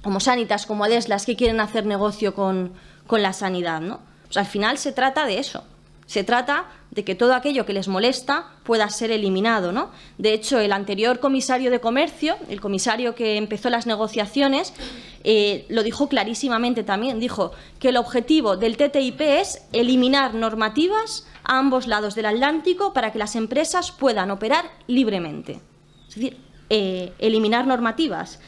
como Sanitas, como Adeslas, que quieren hacer negocio con la sanidad, ¿no? Pues al final se trata de eso. Se trata de que todo aquello que les molesta pueda ser eliminado, ¿no? De hecho, el anterior comisario de Comercio, el comisario que empezó las negociaciones, lo dijo clarísimamente también. Dijo que el objetivo del TTIP es eliminar normativas a ambos lados del Atlántico para que las empresas puedan operar libremente. Es decir, eliminar normativas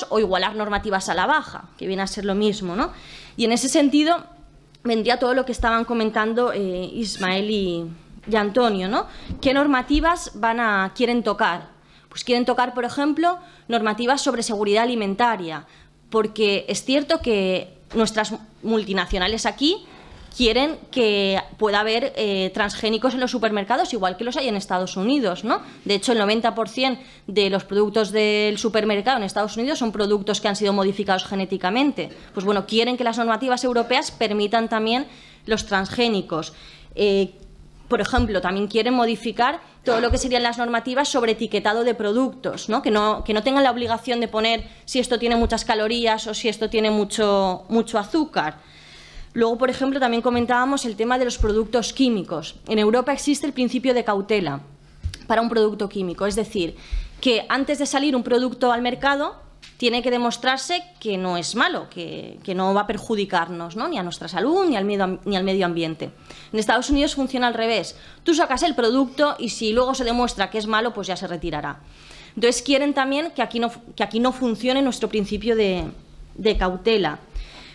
o igualar normativas a la baja, que viene a ser lo mismo, ¿no? Y en ese sentido vendría todo lo que estaban comentando Ismael y Antonio, ¿no? ¿Qué normativas quieren tocar? Pues quieren tocar, por ejemplo, normativas sobre seguridad alimentaria, porque es cierto que nuestras multinacionales aquí quieren que pueda haber transgénicos en los supermercados, igual que los hay en Estados Unidos, ¿no? De hecho, el 90% de los productos del supermercado en Estados Unidos son productos que han sido modificados genéticamente. Pues bueno, quieren que las normativas europeas permitan también los transgénicos. Por ejemplo, también quieren modificar todo lo que serían las normativas sobre etiquetado de productos, ¿no? Que no tengan la obligación de poner si esto tiene muchas calorías o si esto tiene mucho azúcar. Luego, por ejemplo, también comentábamos el tema de los productos químicos. En Europa existe el principio de cautela para un producto químico, es decir, que antes de salir un producto al mercado tiene que demostrarse que no es malo, que no va a perjudicarnos, ¿no?, ni a nuestra salud ni al medio ambiente. En Estados Unidos funciona al revés. Tú sacas el producto y si luego se demuestra que es malo, pues ya se retirará. Entonces quieren también que aquí no funcione nuestro principio de cautela.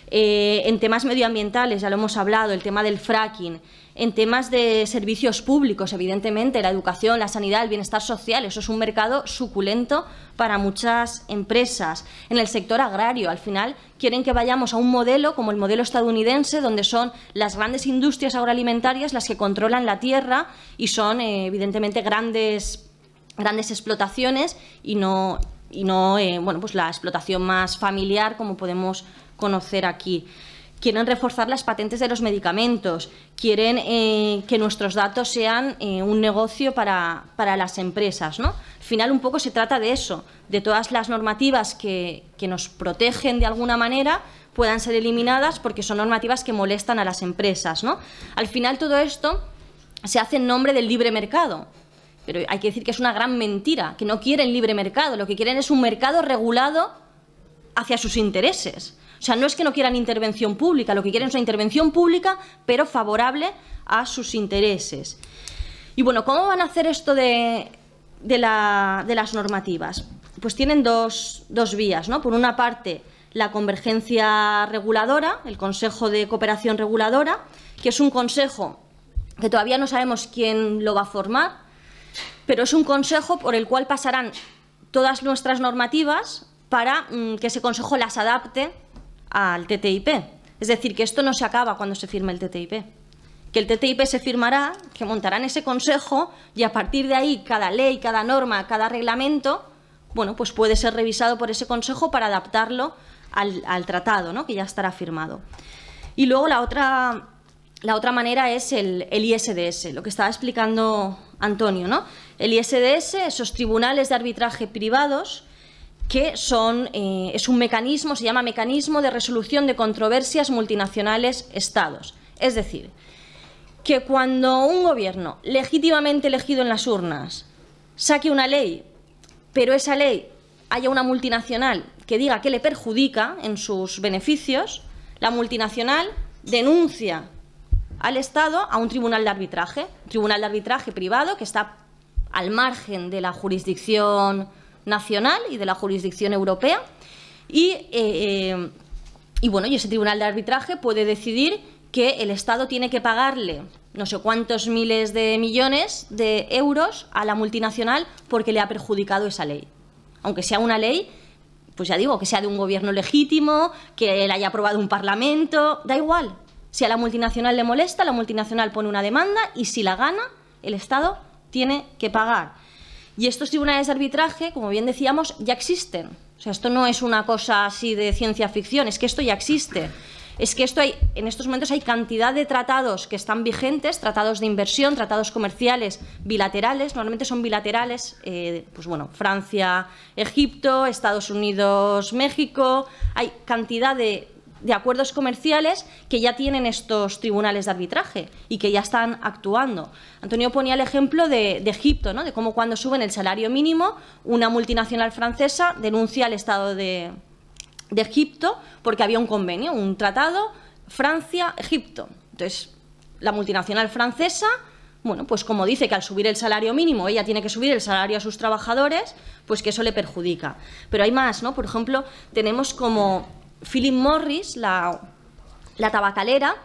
En temas medioambientales, ya lo hemos hablado, el tema del fracking, en temas de servicios públicos, evidentemente, la educación, la sanidad, el bienestar social. Eso es un mercado suculento para muchas empresas. En el sector agrario, al final, quieren que vayamos a un modelo como el modelo estadounidense, donde son las grandes industrias agroalimentarias las que controlan la tierra y son, evidentemente, grandes explotaciones y no bueno, pues la explotación más familiar, como podemos conocer aquí. Quieren reforzar las patentes de los medicamentos, quieren que nuestros datos sean un negocio para las empresas, ¿no? Al final un poco se trata de eso, de todas las normativas que nos protegen de alguna manera puedan ser eliminadas porque son normativas que molestan a las empresas, ¿no? Al final todo esto se hace en nombre del libre mercado, pero hay que decir que es una gran mentira, que no quieren libre mercado, lo que quieren es un mercado regulado hacia sus intereses. O sea, no es que no quieran intervención pública, lo que quieren es una intervención pública, pero favorable a sus intereses. Y bueno, ¿cómo van a hacer esto de las normativas? Pues tienen dos vías, ¿no? Por una parte, la convergencia reguladora, el Consejo de Cooperación Reguladora, que es un consejo que todavía no sabemos quién lo va a formar, pero es un consejo por el cual pasarán todas nuestras normativas para que ese consejo las adapte al TTIP. Es decir, que esto no se acaba cuando se firme el TTIP. Que el TTIP se firmará, que montarán ese consejo y a partir de ahí cada ley, cada norma, cada reglamento, bueno, pues puede ser revisado por ese consejo para adaptarlo al tratado, ¿no? Que ya estará firmado. Y luego la otra manera es el ISDS, lo que estaba explicando Antonio, ¿no? El ISDS, esos tribunales de arbitraje privados, que es un mecanismo, se llama Mecanismo de Resolución de Controversias Multinacionales Estados. Es decir, que cuando un gobierno legítimamente elegido en las urnas saque una ley, pero esa ley haya una multinacional que diga que le perjudica en sus beneficios, la multinacional denuncia al Estado a un tribunal de arbitraje privado que está al margen de la jurisdicción nacional y de la jurisdicción europea y bueno, y ese tribunal de arbitraje puede decidir que el Estado tiene que pagarle no sé cuántos miles de millones de euros a la multinacional porque le ha perjudicado esa ley. Aunque sea una ley, pues ya digo, que sea de un gobierno legítimo, que la haya aprobado un parlamento, da igual. Si a la multinacional le molesta, la multinacional pone una demanda y si la gana, el Estado tiene que pagar. Y estos tribunales de arbitraje, como bien decíamos, ya existen. O sea, esto no es una cosa así de ciencia ficción, es que esto ya existe. Es que en estos momentos hay cantidad de tratados que están vigentes, tratados de inversión, tratados comerciales bilaterales, normalmente son bilaterales, pues bueno, Francia, Egipto, Estados Unidos, México, hay cantidad de acuerdos comerciales que ya tienen estos tribunales de arbitraje y que ya están actuando. Antonio ponía el ejemplo de Egipto, ¿no? De cómo cuando suben el salario mínimo, una multinacional francesa denuncia al Estado de Egipto porque había un convenio, un tratado Francia-Egipto. Entonces, la multinacional francesa, bueno, pues como dice que al subir el salario mínimo ella tiene que subir el salario a sus trabajadores, pues que eso le perjudica. Pero hay más, ¿no? Por ejemplo, tenemos como Philip Morris, la tabacalera,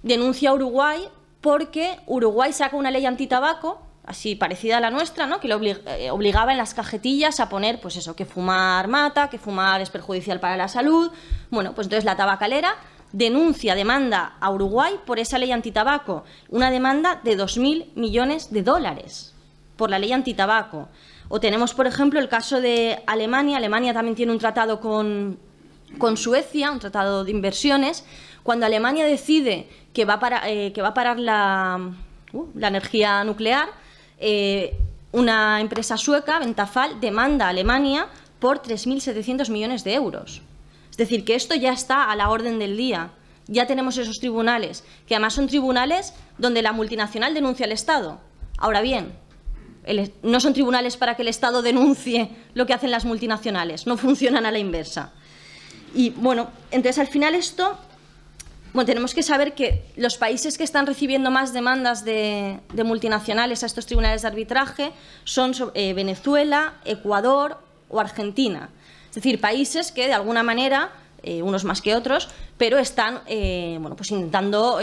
denuncia a Uruguay porque Uruguay saca una ley antitabaco, así parecida a la nuestra, ¿no? Que le obligaba en las cajetillas a poner, pues eso, que fumar mata, que fumar es perjudicial para la salud. Bueno, pues entonces la tabacalera demanda a Uruguay por esa ley antitabaco, una demanda de 2.000 millones de dólares por la ley antitabaco. O tenemos, por ejemplo, el caso de Alemania. Alemania también tiene un tratado con Suecia, un tratado de inversiones. Cuando Alemania decide que va a parar la energía nuclear, una empresa sueca, Ventafall, demanda a Alemania por 3.700 millones de euros. Es decir, que esto ya está a la orden del día. Ya tenemos esos tribunales, que además son tribunales donde la multinacional denuncia al Estado. Ahora bien, no son tribunales para que el Estado denuncie lo que hacen las multinacionales, no funcionan a la inversa. Y bueno, entonces al final esto, bueno, tenemos que saber que los países que están recibiendo más demandas de multinacionales a estos tribunales de arbitraje son Venezuela, Ecuador o Argentina. Es decir, países que de alguna manera unos más que otros, pero están bueno, pues intentando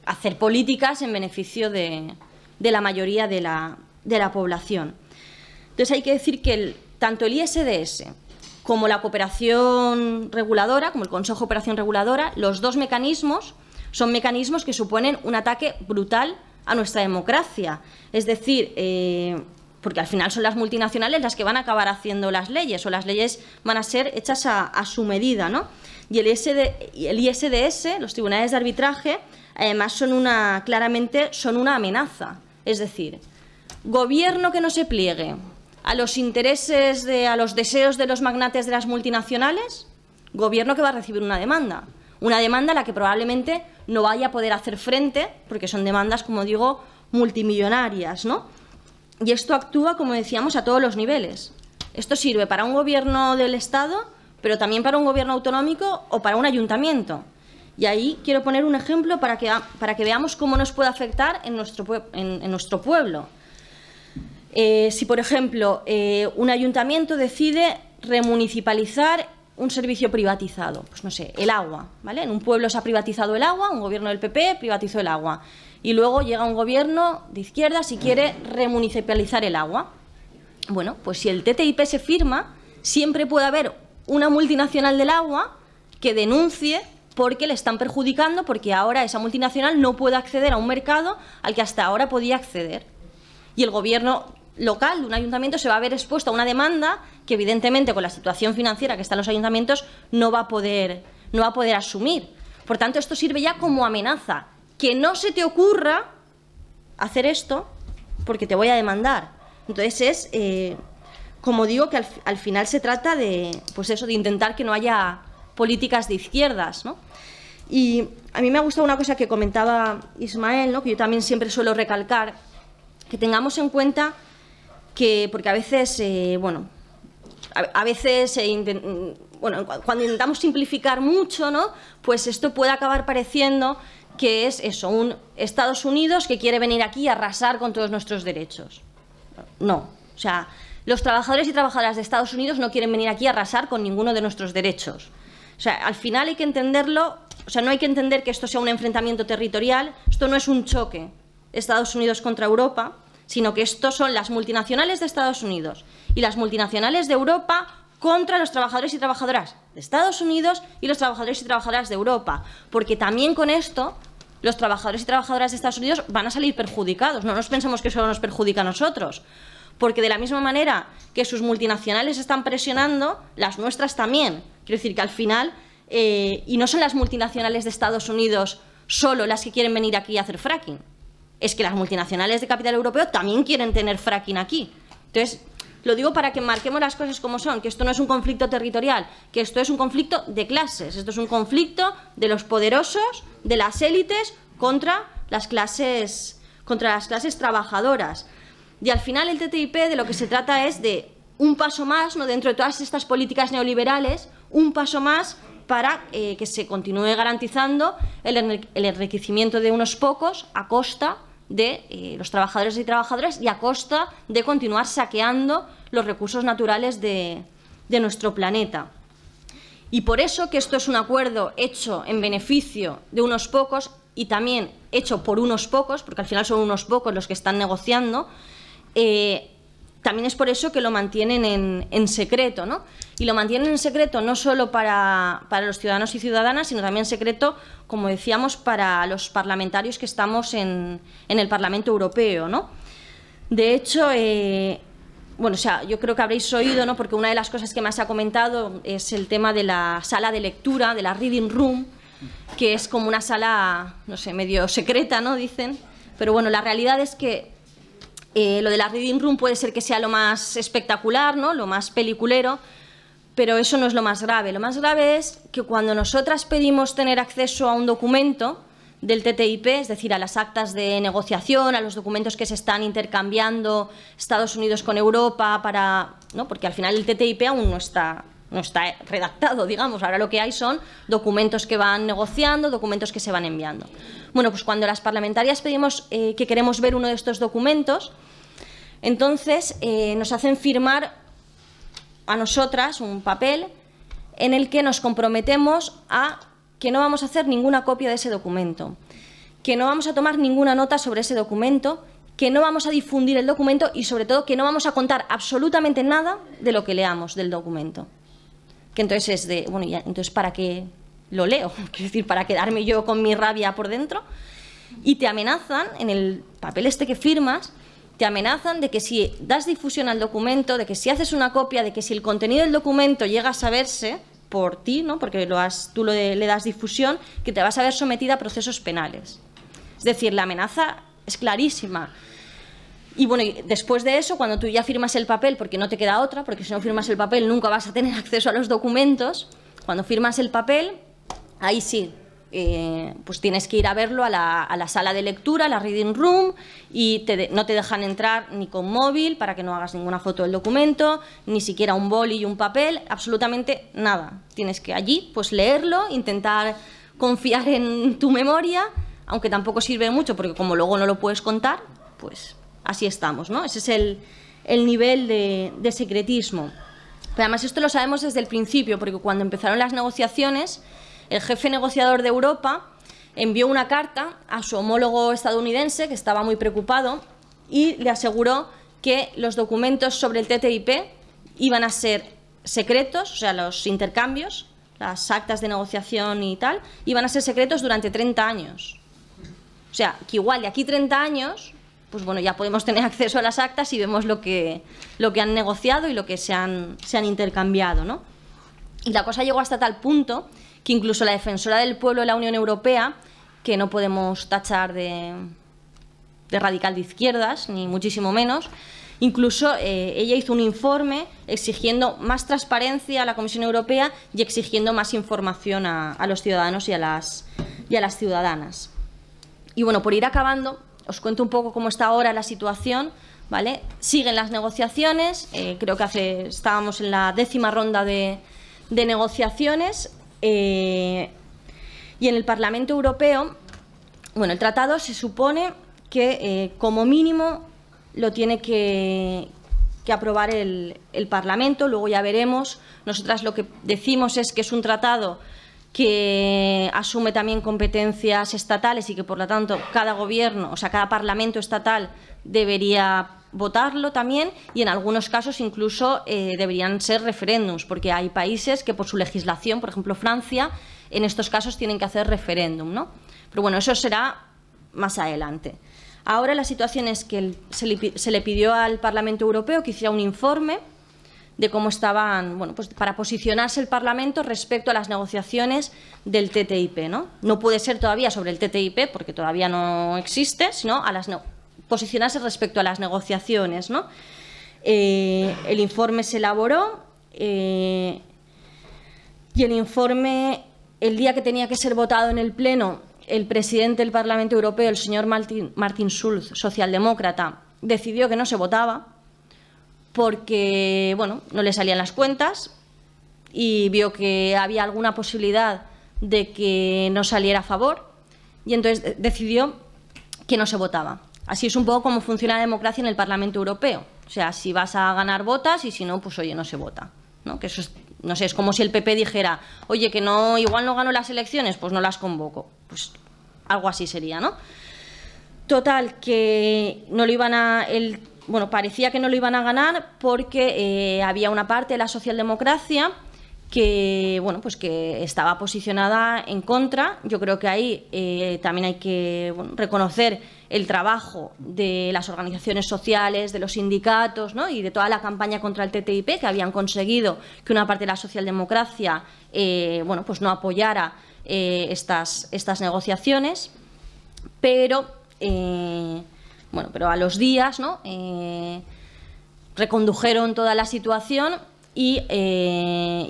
hacer políticas en beneficio de la mayoría de la población. Entonces hay que decir que tanto el ISDS como la cooperación reguladora, como el Consejo de Cooperación Reguladora, los dos mecanismos son mecanismos que suponen un ataque brutal a nuestra democracia. Es decir, porque al final son las multinacionales las que van a acabar haciendo las leyes, o las leyes van a ser hechas a su medida, ¿no? Y el ISDS, los tribunales de arbitraje, además claramente son una amenaza. Es decir, gobierno que no se pliegue a los intereses, a los deseos de los magnates de las multinacionales, gobierno que va a recibir una demanda a la que probablemente no vaya a poder hacer frente, porque son demandas, como digo, multimillonarias, ¿no? Y esto actúa, como decíamos, a todos los niveles. Esto sirve para un gobierno del Estado, pero también para un gobierno autonómico o para un ayuntamiento. Y ahí quiero poner un ejemplo para que veamos cómo nos puede afectar en nuestro pueblo. Si, por ejemplo, un ayuntamiento decide remunicipalizar un servicio privatizado, pues no sé, el agua, ¿vale? En un pueblo se ha privatizado el agua, un gobierno del PP privatizó el agua, y luego llega un gobierno de izquierdas y quiere remunicipalizar el agua. Bueno, pues si el TTIP se firma, siempre puede haber una multinacional del agua que denuncie porque le están perjudicando, porque ahora esa multinacional no puede acceder a un mercado al que hasta ahora podía acceder. Y el gobierno local de un ayuntamiento se va a ver expuesto a una demanda que, evidentemente, con la situación financiera que están los ayuntamientos, no va a poder asumir. Por tanto, esto sirve ya como amenaza. Que no se te ocurra hacer esto porque te voy a demandar. Entonces es, como digo, que al final se trata de, pues eso, de intentar que no haya políticas de izquierdas, ¿no? Y a mí me ha gustado una cosa que comentaba Ismael, ¿no? Que yo también siempre suelo recalcar, que tengamos en cuenta que, porque a veces, bueno, cuando intentamos simplificar mucho, ¿no? Pues esto puede acabar pareciendo que es eso, un Estados Unidos que quiere venir aquí a arrasar con todos nuestros derechos. No, o sea, los trabajadores y trabajadoras de Estados Unidos no quieren venir aquí a arrasar con ninguno de nuestros derechos. O sea, al final hay que entenderlo, o sea, no hay que entender que esto sea un enfrentamiento territorial, esto no es un choque Estados Unidos contra Europa, sino que esto son las multinacionales de Estados Unidos y las multinacionales de Europa contra los trabajadores y trabajadoras de Estados Unidos y los trabajadores y trabajadoras de Europa, porque también con esto los trabajadores y trabajadoras de Estados Unidos van a salir perjudicados. No nos pensemos que solo nos perjudica a nosotros, porque de la misma manera que sus multinacionales están presionando, las nuestras también. Quiero decir que al final, y no son las multinacionales de Estados Unidos solo las que quieren venir aquí a hacer fracking, es que las multinacionales de capital europeo también quieren tener fracking aquí. Entonces, lo digo para que marquemos las cosas como son, que esto no es un conflicto territorial, que esto es un conflicto de clases, esto es un conflicto de los poderosos, de las élites contra las clases trabajadoras. Y al final el TTIP de lo que se trata es de un paso más, ¿no? Dentro de todas estas políticas neoliberales, un paso más para que se continúe garantizando el enriquecimiento de unos pocos a costa de los trabajadores y trabajadoras y a costa de continuar saqueando los recursos naturales de nuestro planeta. Y por eso que esto es un acuerdo hecho en beneficio de unos pocos y también hecho por unos pocos, porque al final son unos pocos los que están negociando, también es por eso que lo mantienen en secreto, ¿no? Y lo mantienen en secreto no solo para los ciudadanos y ciudadanas, sino también en secreto, como decíamos, para los parlamentarios que estamos en el Parlamento Europeo, ¿no? De hecho, bueno, o sea, yo creo que habréis oído, ¿no? Porque una de las cosas que más se ha comentado es el tema de la sala de lectura, de la reading room, que es como una sala, no sé, medio secreta, ¿no? Dicen. Pero bueno, la realidad es que lo de la reading room puede ser que sea lo más espectacular, ¿no? Lo más peliculero, pero eso no es lo más grave. Lo más grave es que cuando nosotras pedimos tener acceso a un documento del TTIP, es decir, a las actas de negociación, a los documentos que se están intercambiando Estados Unidos con Europa, ¿no? Porque al final el TTIP aún no está redactado, digamos. Ahora lo que hay son documentos que van negociando, documentos que se van enviando. Bueno, pues cuando las parlamentarias pedimos que queremos ver uno de estos documentos, entonces nos hacen firmar a nosotras un papel en el que nos comprometemos a que no vamos a hacer ninguna copia de ese documento, que no vamos a tomar ninguna nota sobre ese documento, que no vamos a difundir el documento y, sobre todo, que no vamos a contar absolutamente nada de lo que leamos del documento. Que entonces es de, bueno, ya, entonces ¿para qué lo leo? Quiero decir, ¿para quedarme yo con mi rabia por dentro? Y te amenazan, en el papel este que firmas, te amenazan de que si das difusión al documento, de que si haces una copia, de que si el contenido del documento llega a saberse por ti, ¿no? Porque tú le das difusión, que te vas a ver sometida a procesos penales. Es decir, la amenaza es clarísima. Y bueno, y después de eso, cuando tú ya firmas el papel, porque no te queda otra, porque si no firmas el papel nunca vas a tener acceso a los documentos, cuando firmas el papel, ahí sí, pues tienes que ir a verlo a la sala de lectura, a la reading room, y no te dejan entrar ni con móvil para que no hagas ninguna foto del documento, ni siquiera un boli y un papel, absolutamente nada. Tienes que allí pues leerlo, intentar confiar en tu memoria, aunque tampoco sirve mucho porque como luego no lo puedes contar, pues así estamos, ¿no? Ese es el nivel de secretismo. Pero además esto lo sabemos desde el principio, porque cuando empezaron las negociaciones, el jefe negociador de Europa envió una carta a su homólogo estadounidense, que estaba muy preocupado, y le aseguró que los documentos sobre el TTIP iban a ser secretos, o sea, los intercambios, las actas de negociación y tal, iban a ser secretos durante 30 años. O sea, que igual de aquí 30 años, pues bueno, ya podemos tener acceso a las actas y vemos lo que han negociado y lo que se han intercambiado, ¿no? Y la cosa llegó hasta tal punto que incluso la defensora del pueblo de la Unión Europea, que no podemos tachar de radical de izquierdas, ni muchísimo menos, incluso ella hizo un informe exigiendo más transparencia a la Comisión Europea y exigiendo más información a los ciudadanos y a las ciudadanas. Y bueno, por ir acabando, os cuento un poco cómo está ahora la situación, ¿vale? Siguen las negociaciones, creo que estábamos en la 10ª ronda de negociaciones, y en el Parlamento Europeo, bueno, el tratado se supone que como mínimo lo tiene que aprobar el Parlamento, luego ya veremos. Nosotras lo que decimos es que es un tratado que asume también competencias estatales y que, por lo tanto, cada gobierno, o sea, cada parlamento estatal debería votarlo también, y en algunos casos incluso deberían ser referéndums, porque hay países que por su legislación, por ejemplo Francia, en estos casos tienen que hacer referéndum, ¿no? Pero bueno, eso será más adelante. Ahora la situación es que se le pidió al Parlamento Europeo que hiciera un informe de cómo estaban, bueno, pues para posicionarse el Parlamento respecto a las negociaciones del TTIP, ¿no? No puede ser todavía sobre el TTIP, porque todavía no existe, sino posicionarse respecto a las negociaciones, ¿no? El informe se elaboró y el informe, el día que tenía que ser votado en el Pleno, el presidente del Parlamento Europeo, el señor Martin Schulz, socialdemócrata, decidió que no se votaba porque, bueno, no le salían las cuentas y vio que había alguna posibilidad de que no saliera a favor, y entonces decidió que no se votaba. Así es un poco como funciona la democracia en el Parlamento Europeo. O sea, si vas a ganar, votas, y si no, pues oye, no se vota, ¿no? Que eso es, no sé, es como si el PP dijera, oye, que no, igual no gano las elecciones, pues no las convoco. Pues algo así sería, ¿no? Total, que no lo iban a... Bueno, parecía que no lo iban a ganar porque había una parte de la socialdemocracia que, bueno, pues que estaba posicionada en contra. Yo creo que ahí también hay que reconocer el trabajo de las organizaciones sociales, de los sindicatos, ¿no? Y de toda la campaña contra el TTIP, que habían conseguido que una parte de la socialdemocracia bueno, pues no apoyara estas negociaciones, pero bueno, pero a los días, ¿no? Recondujeron toda la situación y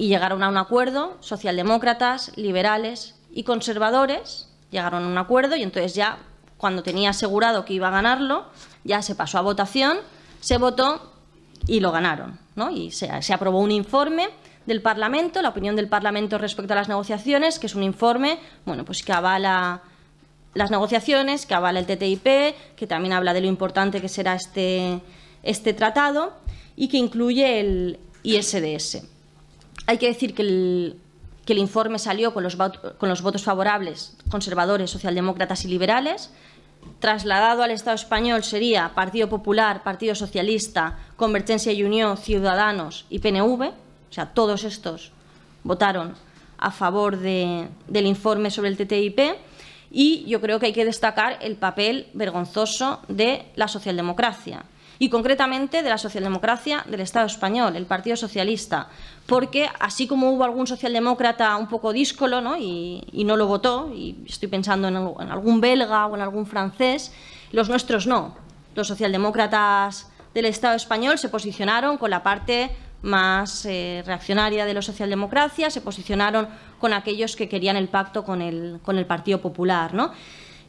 llegaron a un acuerdo. Socialdemócratas, liberales y conservadores llegaron a un acuerdo, y entonces ya, cuando tenía asegurado que iba a ganarlo, ya se pasó a votación, se votó y lo ganaron, ¿no? Y se aprobó un informe del Parlamento, la opinión del Parlamento respecto a las negociaciones, que es un informe, bueno, pues que avala las negociaciones, que avala el TTIP, que también habla de lo importante que será este tratado, y que incluye el ISDS. Hay que decir que el informe salió con los votos favorables conservadores, socialdemócratas y liberales. Trasladado al Estado español sería Partido Popular, Partido Socialista, Convergencia y Unió, Ciudadanos y PNV. O sea, todos estos votaron a favor del informe sobre el TTIP. Y yo creo que hay que destacar el papel vergonzoso de la socialdemocracia, y concretamente de la socialdemocracia del Estado español, el Partido Socialista, porque así como hubo algún socialdemócrata un poco díscolo, ¿no? y no lo votó, y estoy pensando en algún belga o en algún francés, los nuestros no. Los socialdemócratas del Estado español se posicionaron con la parte más reaccionaria de la socialdemocracia, se posicionaron con aquellos que querían el pacto con el Partido Popular, ¿no?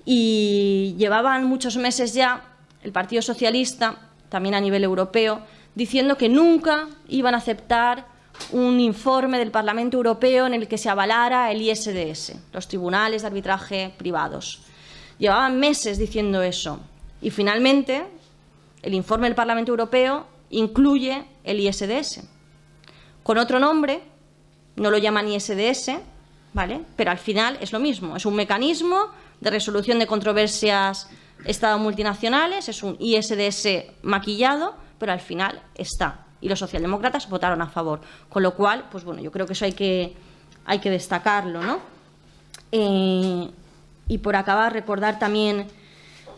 Y llevaban muchos meses ya el Partido Socialista, también a nivel europeo, diciendo que nunca iban a aceptar un informe del Parlamento Europeo en el que se avalara el ISDS, los tribunales de arbitraje privados. Llevaban meses diciendo eso, y finalmente el informe del Parlamento Europeo incluye el ISDS. Con otro nombre, no lo llaman ISDS, ¿vale? Pero al final es lo mismo, es un mecanismo de resolución de controversias Estado multinacionales, es un ISDS maquillado, pero al final está. Y los socialdemócratas votaron a favor. Con lo cual, pues bueno, yo creo que eso hay que destacarlo, ¿no? Y por acabar, recordar también,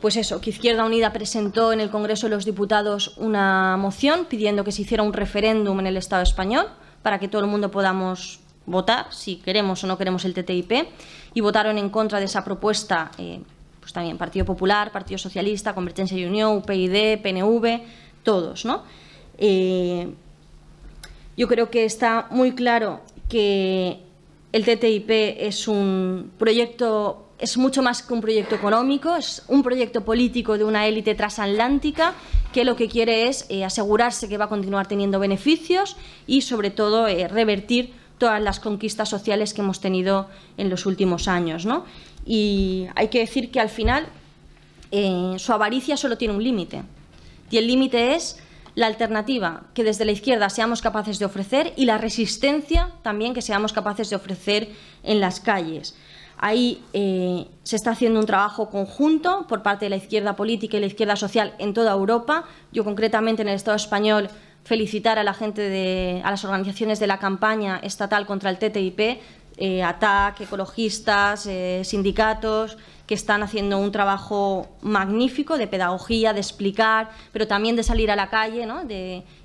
pues eso, que Izquierda Unida presentó en el Congreso de los Diputados una moción pidiendo que se hiciera un referéndum en el Estado español para que todo el mundo podamos votar si queremos o no queremos el TTIP, y votaron en contra de esa propuesta pues también Partido Popular, Partido Socialista, Convergencia y Unió, UPyD, PNV, todos, ¿no? Yo creo que está muy claro que el TTIP es un proyecto, es mucho más que un proyecto económico, es un proyecto político de una élite transatlántica que lo que quiere es asegurarse que va a continuar teniendo beneficios y, sobre todo, revertir todas las conquistas sociales que hemos tenido en los últimos años, ¿no? Y hay que decir que al final su avaricia solo tiene un límite, y el límite es la alternativa que desde la izquierda seamos capaces de ofrecer y la resistencia también que seamos capaces de ofrecer en las calles. Ahí se está haciendo un trabajo conjunto por parte de la izquierda política y la izquierda social en toda Europa. Yo concretamente en el Estado español felicitar a la gente a las organizaciones de la campaña estatal contra el TTIP, ATAC, ecologistas, sindicatos, que están haciendo un trabajo magnífico de pedagogía, de explicar, pero también de salir a la calle, ¿no?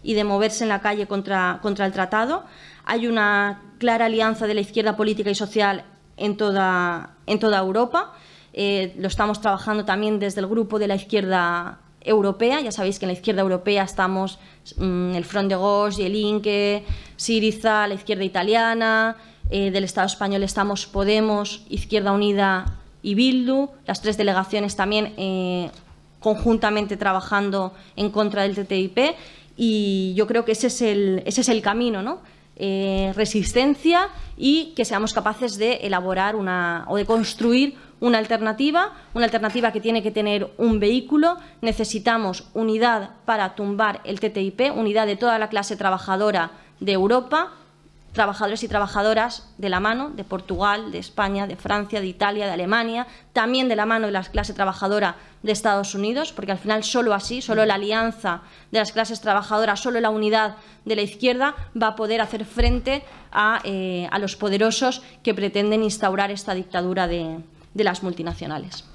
y de moverse en la calle contra el tratado. Hay una clara alianza de la izquierda política y social en toda Europa. Lo estamos trabajando también desde el grupo de la izquierda europea. Ya sabéis que en la izquierda europea estamos el Front de Gauche y el INCE, Syriza, la izquierda italiana. Del Estado español estamos Podemos, Izquierda Unida y Bildu, las tres delegaciones también conjuntamente trabajando en contra del TTIP, y yo creo que ese es el camino, ¿no? Resistencia y que seamos capaces de elaborar o de construir una alternativa que tiene que tener un vehículo. Necesitamos unidad para tumbar el TTIP, unidad de toda la clase trabajadora de Europa, trabajadores y trabajadoras de la mano de Portugal, de España, de Francia, de Italia, de Alemania, también de la mano de la clase trabajadora de Estados Unidos, porque al final solo así, solo la alianza de las clases trabajadoras, solo la unidad de la izquierda va a poder hacer frente a los poderosos que pretenden instaurar esta dictadura de las multinacionales.